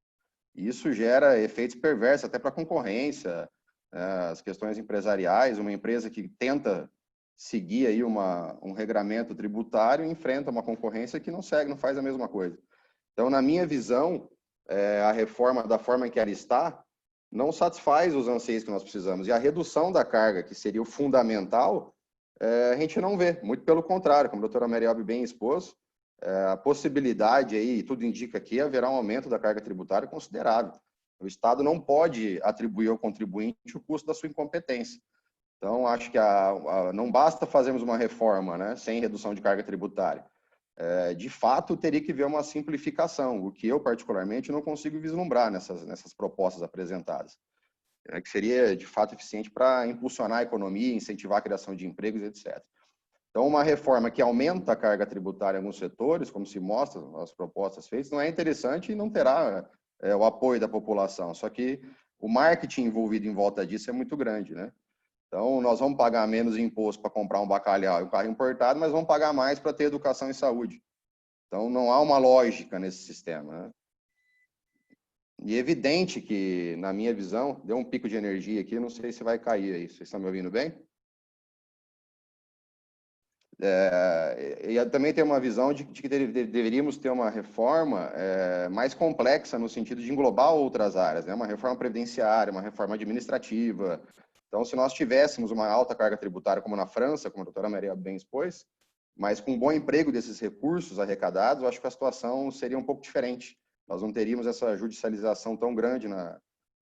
E isso gera efeitos perversos até para a concorrência, as questões empresariais. Uma empresa que tenta seguir aí um regramento tributário enfrenta uma concorrência que não segue, não faz a mesma coisa. Então, na minha visão, a reforma da forma em que ela está não satisfaz os anseios que nós precisamos. E a redução da carga, que seria o fundamental, a gente não vê. Muito pelo contrário, como a doutora Marielbe bem expôs, a possibilidade aí, tudo indica que haverá um aumento da carga tributária considerável. O Estado não pode atribuir ao contribuinte o custo da sua incompetência. Então, acho que não basta fazermos uma reforma, né, sem redução de carga tributária. De fato, teria que haver uma simplificação, o que eu, particularmente, não consigo vislumbrar nessas propostas apresentadas, que seria, de fato, eficiente para impulsionar a economia, incentivar a criação de empregos, etc. Então, uma reforma que aumenta a carga tributária em alguns setores, como se mostra as propostas feitas, não é interessante e não terá o apoio da população. Só que o marketing envolvido em volta disso é muito grande, né? Então, nós vamos pagar menos imposto para comprar um bacalhau e um carro importado, mas vamos pagar mais para ter educação e saúde. Então, não há uma lógica nesse sistema, né? E é evidente que, na minha visão, deu um pico de energia aqui, não sei se vai cair aí. Vocês estão me ouvindo bem? E também tem uma visão de que deveríamos ter uma reforma mais complexa no sentido de englobar outras áreas, né? Uma reforma previdenciária, uma reforma administrativa. Então, se nós tivéssemos uma alta carga tributária como na França, como a doutora Maria bem expôs, mas com um bom emprego desses recursos arrecadados, eu acho que a situação seria um pouco diferente. Nós não teríamos essa judicialização tão grande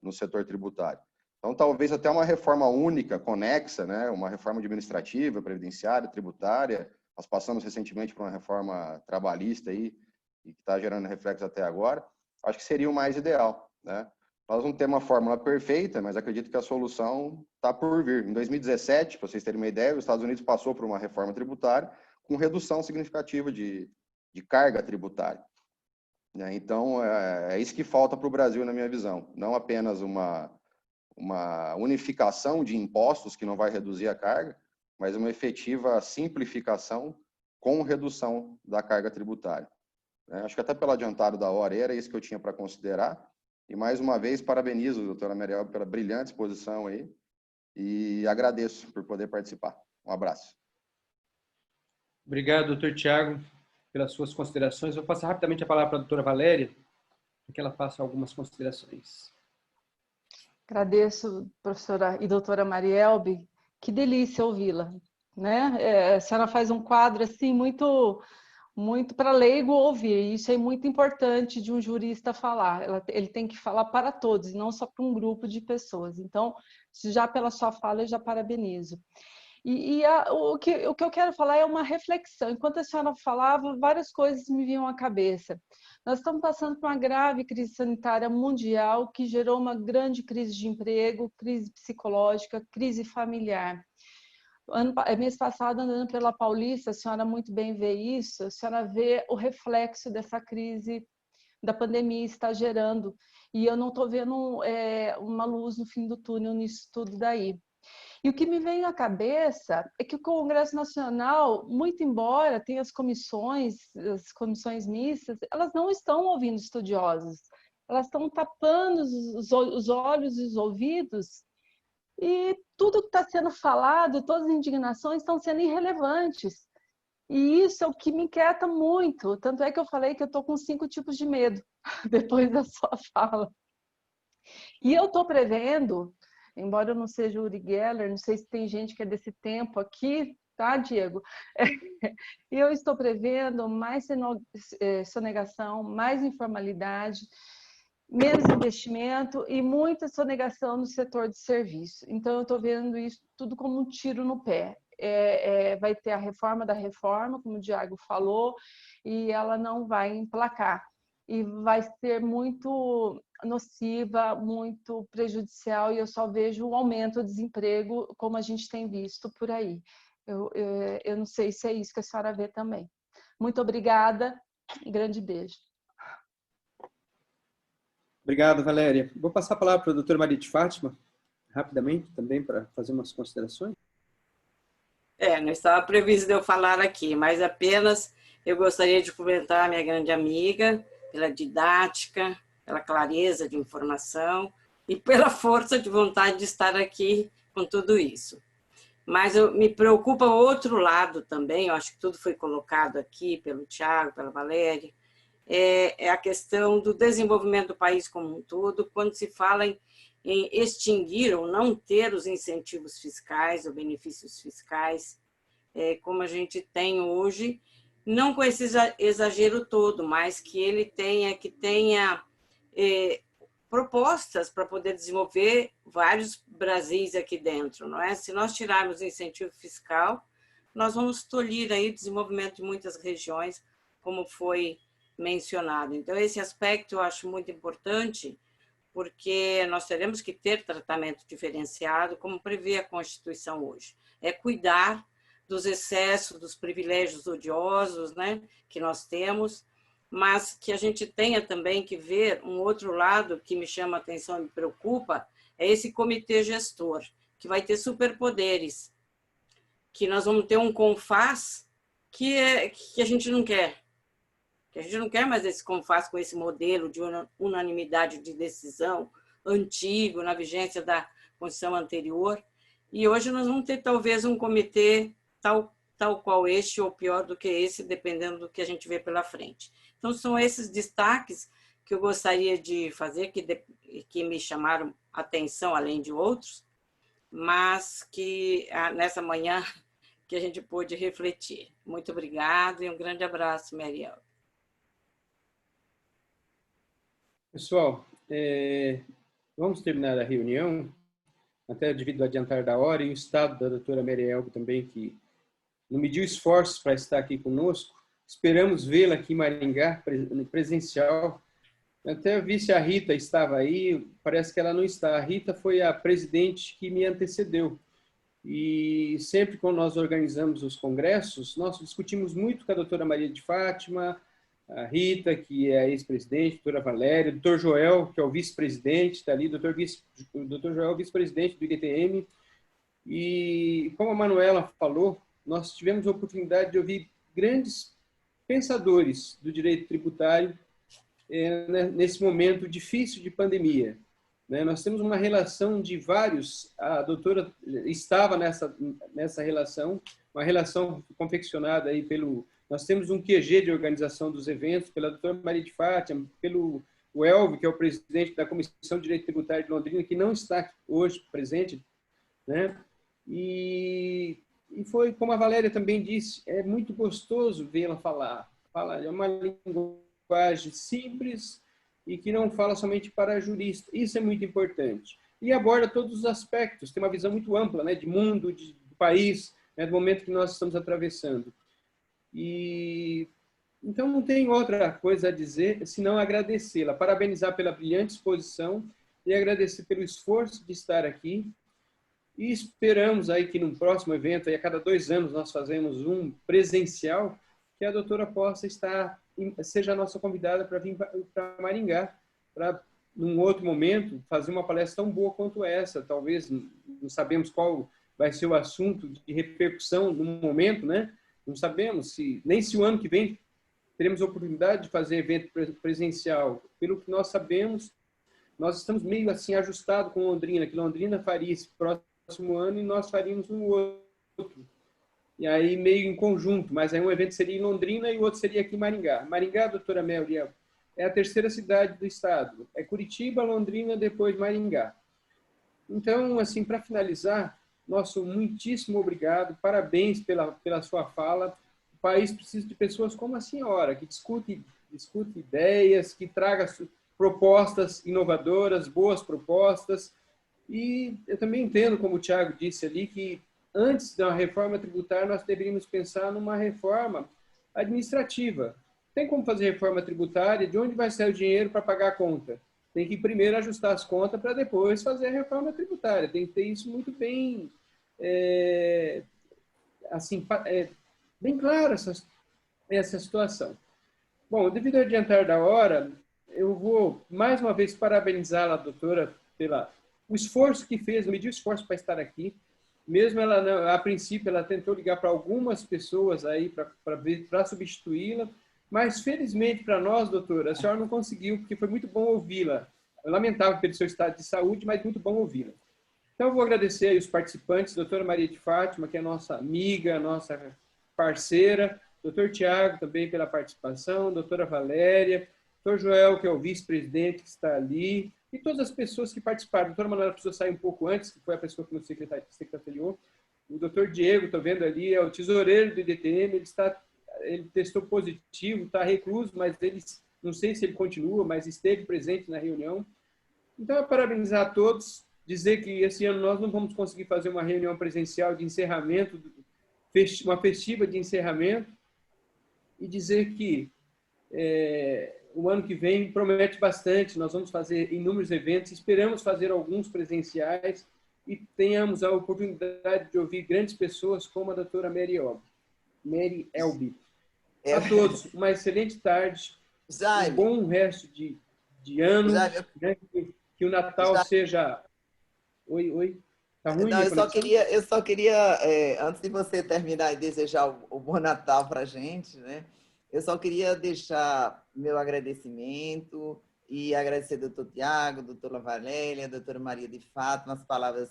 no setor tributário. Então, talvez até uma reforma única, conexa, né? Uma reforma administrativa, previdenciária, tributária, Nós passamos recentemente por uma reforma trabalhista aí, e que está gerando reflexo até agora. Acho que seria o mais ideal, né? Nós não temos uma fórmula perfeita, mas acredito que a solução está por vir. Em 2017, para vocês terem uma ideia, os Estados Unidos passou por uma reforma tributária com redução significativa de carga tributária. Então, é isso que falta para o Brasil, na minha visão. Não apenas uma unificação de impostos que não vai reduzir a carga, mas uma efetiva simplificação com redução da carga tributária. Acho que até pelo adiantado da hora, era isso que eu tinha para considerar. E, mais uma vez, parabenizo a doutora Mariel pela brilhante exposição aí e agradeço por poder participar. Um abraço. Obrigado, doutor Tiago, pelas suas considerações. Vou passar rapidamente a palavra para a doutora Valéria, para que ela faça algumas considerações. Agradeço, professora e doutora Marielbe. Que delícia ouvi-la, né? A senhora faz um quadro assim muito para leigo ouvir. Isso é muito importante de um jurista falar. Ele tem que falar para todos, e não só para um grupo de pessoas. Então, já pela sua fala, eu já parabenizo. O que eu quero falar é uma reflexão. Enquanto a senhora falava, várias coisas me vinham à cabeça. Nós estamos passando por uma grave crise sanitária mundial que gerou uma grande crise de emprego, crise psicológica, crise familiar. Mês passado, andando pela Paulista, a senhora muito bem vê isso, a senhora vê o reflexo dessa crise da pandemia está gerando. E eu não estou vendo uma luz no fim do túnel nisso tudo daí. E o que me vem à cabeça é que o Congresso Nacional, muito embora tenha as comissões mistas, elas não estão ouvindo estudiosos, elas estão tapando os olhos e os ouvidos, e tudo que está sendo falado, todas as indignações estão sendo irrelevantes. E isso é o que me inquieta muito, tanto é que eu falei que eu estou com 5 tipos de medo, depois da sua fala. E eu estou prevendo, embora eu não seja Uri Geller, não sei se tem gente que é desse tempo aqui, tá, Diego? Eu estou prevendo mais sonegação, mais informalidade, menos investimento e muita sonegação no setor de serviço. Então, eu estou vendo isso tudo como um tiro no pé. Vai ter a reforma da reforma, como o Diego falou, e ela não vai emplacar. E vai ser muito nociva, muito prejudicial, e eu só vejo um aumento do desemprego, como a gente tem visto por aí. Eu não sei se é isso que a senhora vê também. Muito obrigada, um grande beijo. Obrigado, Valéria. Vou passar a palavra para a doutora Maria de Fátima, rapidamente, também, para fazer umas considerações. Não estava previsto de eu falar aqui, mas apenas eu gostaria de cumprimentar a minha grande amiga pela didática, pela clareza de informação e pela força de vontade de estar aqui com tudo isso. Mas me preocupa o outro lado também, eu acho que tudo foi colocado aqui pelo Tiago, pela Valéria, é a questão do desenvolvimento do país como um todo, quando se fala em extinguir ou não ter os incentivos fiscais ou benefícios fiscais, como a gente tem hoje, não com esse exagero todo, mas que ele tenha propostas para poder desenvolver vários Brasis aqui dentro, não é? Se nós tirarmos o incentivo fiscal, nós vamos tolir aí o desenvolvimento de muitas regiões, como foi mencionado. Então, esse aspecto eu acho muito importante, porque nós teremos que ter tratamento diferenciado, como prevê a Constituição hoje. É cuidar dos excessos, dos privilégios odiosos, né, que nós temos, mas que a gente tenha também que ver um outro lado que me chama a atenção e me preocupa, é esse comitê gestor, que vai ter superpoderes, que nós vamos ter um CONFAS que a gente não quer. Que a gente não quer mais esse CONFAS com esse modelo de unanimidade de decisão antigo, na vigência da Constituição anterior. E hoje nós vamos ter talvez um comitê tal qual este, ou pior do que esse, dependendo do que a gente vê pela frente. Então, são esses destaques que eu gostaria de fazer, que me chamaram a atenção, além de outros, mas que nessa manhã que a gente pôde refletir. Muito obrigada e um grande abraço, Mariel. Pessoal, vamos terminar a reunião, até devido ao adiantar da hora, e o estado da doutora Mariel também, que não mediu esforços para estar aqui conosco. Esperamos vê-la aqui em Maringá, presencial. Até vi se a Rita estava aí, parece que ela não está. A Rita foi a presidente que me antecedeu. E sempre quando nós organizamos os congressos, nós discutimos muito com a doutora Maria de Fátima, a Rita, que é a ex-presidente, a doutora Valéria, o doutor Joel, que é o vice-presidente, está ali, o doutor Joel, vice-presidente do IDTM. E como a Manuela falou, nós tivemos a oportunidade de ouvir grandes pensadores do direito tributário nesse momento difícil de pandemia. Nós temos uma relação de vários, a doutora estava nessa relação, uma relação confeccionada aí nós temos um QG de organização dos eventos, pela doutora Maria de Fátima, pelo Elvio, que é o presidente da Comissão de Direito Tributário de Londrina, que não está hoje presente, né? E foi, como a Valéria também disse, é muito gostoso vê-la falar. É uma linguagem simples e que não fala somente para jurista. Isso é muito importante. E aborda todos os aspectos, tem uma visão muito ampla, né, de mundo, do país, né, do momento que nós estamos atravessando. E então não tem outra coisa a dizer senão agradecê-la, parabenizar pela brilhante exposição e agradecer pelo esforço de estar aqui. E esperamos aí que no próximo evento, aí a cada 2 anos nós fazemos um presencial, que a doutora possa seja a nossa convidada para vir para Maringá, para, num outro momento, fazer uma palestra tão boa quanto essa. Talvez, não sabemos qual vai ser o assunto de repercussão no momento, né? Não sabemos nem se o ano que vem teremos a oportunidade de fazer evento presencial. Pelo que nós sabemos, nós estamos meio assim ajustados com Londrina, que Londrina faria esse próximo ano e nós faríamos no outro. E aí meio em conjunto, mas aí um evento seria em Londrina e o outro seria aqui em Maringá. Maringá, doutora Mel, é a terceira cidade do estado. É Curitiba, Londrina, depois Maringá. Então, assim, para finalizar, nosso muitíssimo obrigado, parabéns pela sua fala. O país precisa de pessoas como a senhora, que discute ideias, que traga propostas inovadoras, boas propostas. E eu também entendo, como o Thiago disse ali, que antes da reforma tributária, nós deveríamos pensar numa reforma administrativa. Tem como fazer reforma tributária? De onde vai sair o dinheiro para pagar a conta? Tem que primeiro ajustar as contas para depois fazer a reforma tributária. Tem que ter isso muito bem, bem claro, essa situação. Bom, devido ao adiantar da hora, eu vou mais uma vez parabenizar a doutora o esforço que fez, mediu esforço para estar aqui. Mesmo ela, a princípio, ela tentou ligar para algumas pessoas aí para substituí-la, mas felizmente para nós, doutora, a senhora não conseguiu, porque foi muito bom ouvi-la. Eu lamentava pelo seu estado de saúde, mas muito bom ouvi-la. Então, eu vou agradecer aí os participantes, doutora Maria de Fátima, que é nossa amiga, nossa parceira, doutor Tiago também pela participação, doutora Valéria, doutor Joel, que é o vice-presidente que está ali, e todas as pessoas que participaram. A doutora Manuela precisou sair um pouco antes, que foi a pessoa que nos secretariou. O doutor Diego, estou vendo ali, é o tesoureiro do IDTM, ele testou positivo, está recluso, mas não sei se ele continua, mas esteve presente na reunião. Então, eu parabenizar a todos, dizer que esse ano nós não vamos conseguir fazer uma reunião presencial de encerramento, uma festiva de encerramento, e dizer que o ano que vem promete bastante, nós vamos fazer inúmeros eventos, esperamos fazer alguns presenciais e tenhamos a oportunidade de ouvir grandes pessoas como a doutora Mary Elby. A todos, uma excelente tarde, Jaime, um bom resto de ano, Jaime, né? Que o Natal seja... Oi? Tá ruim? Não, eu só queria antes de você terminar e desejar o bom Natal para a gente, né? Eu só queria deixar meu agradecimento e agradecer ao doutor Tiago, doutora Valéria, doutora Maria de Fátima, as palavras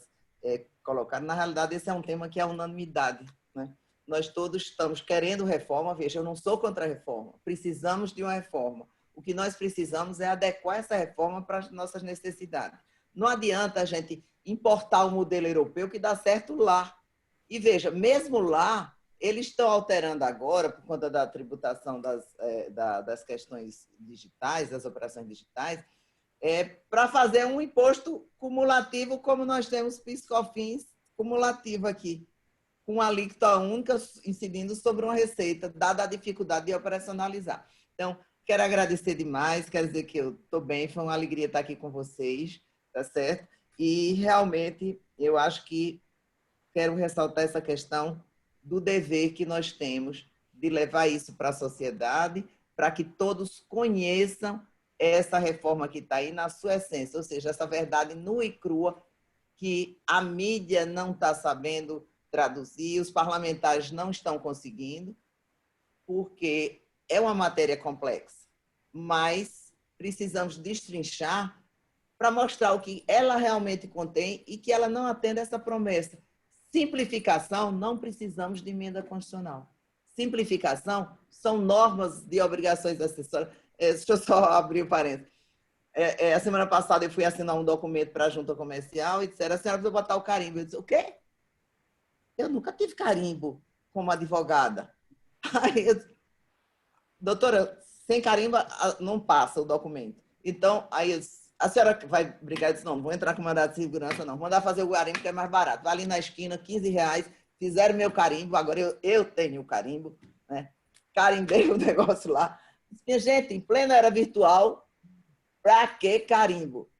colocadas. Na realidade, esse é um tema que é unanimidade, né? Nós todos estamos querendo reforma. Veja, eu não sou contra a reforma. Precisamos de uma reforma. O que nós precisamos é adequar essa reforma para as nossas necessidades. Não adianta a gente importar o modelo europeu que dá certo lá. E veja, mesmo lá, eles estão alterando agora, por conta da tributação das questões digitais, das operações digitais, para fazer um imposto cumulativo, como nós temos PIS/COFINS cumulativo aqui. com uma alíquota única incidindo sobre uma receita, dada a dificuldade de operacionalizar. Então, quero agradecer demais, quero dizer que eu estou bem, foi uma alegria estar aqui com vocês, tá certo? E realmente eu acho que quero ressaltar essa questão do dever que nós temos de levar isso para a sociedade, para que todos conheçam essa reforma que está aí na sua essência, ou seja, essa verdade nua e crua que a mídia não está sabendo traduzir, os parlamentares não estão conseguindo, porque é uma matéria complexa, mas precisamos destrinchar para mostrar o que ela realmente contém e que ela não atenda essa promessa. Simplificação, não precisamos de emenda constitucional. Simplificação são normas de obrigações acessórias. Deixa eu só abrir o parênteses. A semana passada eu fui assinar um documento para a junta comercial e disseram, a senhora precisa botar o carimbo. Eu disse, o quê? Eu nunca tive carimbo como advogada. Aí eu disse, doutora, sem carimbo não passa o documento. Então, aí eu disse, a senhora vai brigar? Eu disse, não vou entrar com mandado de segurança, não. Vou mandar fazer o carimbo, que é mais barato. Vai ali na esquina, R$15, fizeram meu carimbo, agora eu tenho o carimbo, né? Carimbei o negócio lá. Minha gente, em plena era virtual, para que carimbo?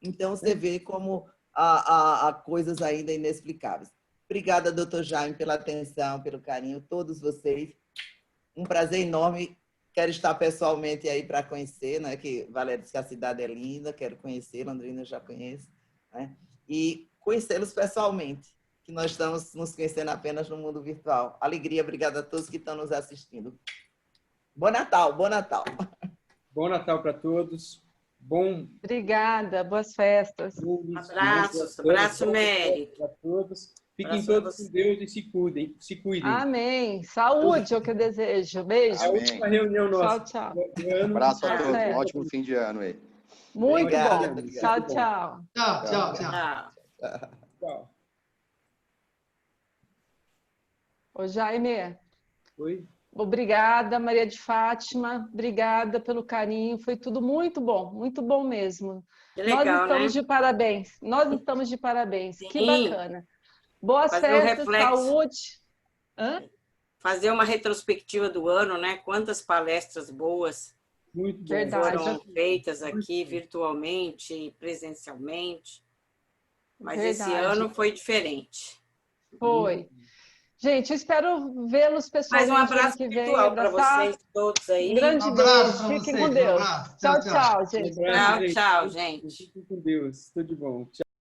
Então, você vê como há coisas ainda inexplicáveis. Obrigada, doutor Jaime, pela atenção, pelo carinho, todos vocês. Um prazer enorme. Quero estar pessoalmente aí para conhecer, né? Que Valéria disse que a cidade é linda, quero conhecer, Londrina eu já conheço, né? E conhecê-los pessoalmente, que nós estamos nos conhecendo apenas no mundo virtual. Alegria, obrigada a todos que estão nos assistindo. Bom Natal, bom Natal. Bom Natal para todos. Obrigada, boas festas. Abraços, abraço, Mary. Para todos. Fiquem todos com Deus e se cuidem. Amém. Saúde é o que eu desejo. Beijo. A última reunião nossa. Tchau, tchau. Um abraço a todos. Um ótimo fim de ano aí. Muito Obrigado, bom. obrigado. Tchau, tchau. Tchau. Tchau. Ô, Jaime. Oi. Obrigada, Maria de Fátima. Obrigada pelo carinho. Foi tudo muito bom mesmo. Que legal, nós estamos né? de parabéns. Nós estamos de parabéns. Sim. Que bacana. Boas Fazer festas, reflexo. saúde. Hã? Fazer uma retrospectiva do ano, né? Quantas palestras boas Muito bom. Verdade. foram feitas aqui virtualmente, presencialmente. Mas esse Verdade. ano foi diferente. Foi. Gente, eu espero vê-los Mais pessoalmente um abraço ano que vem. virtual para Abraçar. vocês todos aí. Um grande Um abraço pra beijo. Fiquem vocês, com Deus. um abraço. Tchau, Tchau, tchau, gente. Tchau, tchau, gente. Fiquem com Deus. Tudo de bom. Tchau.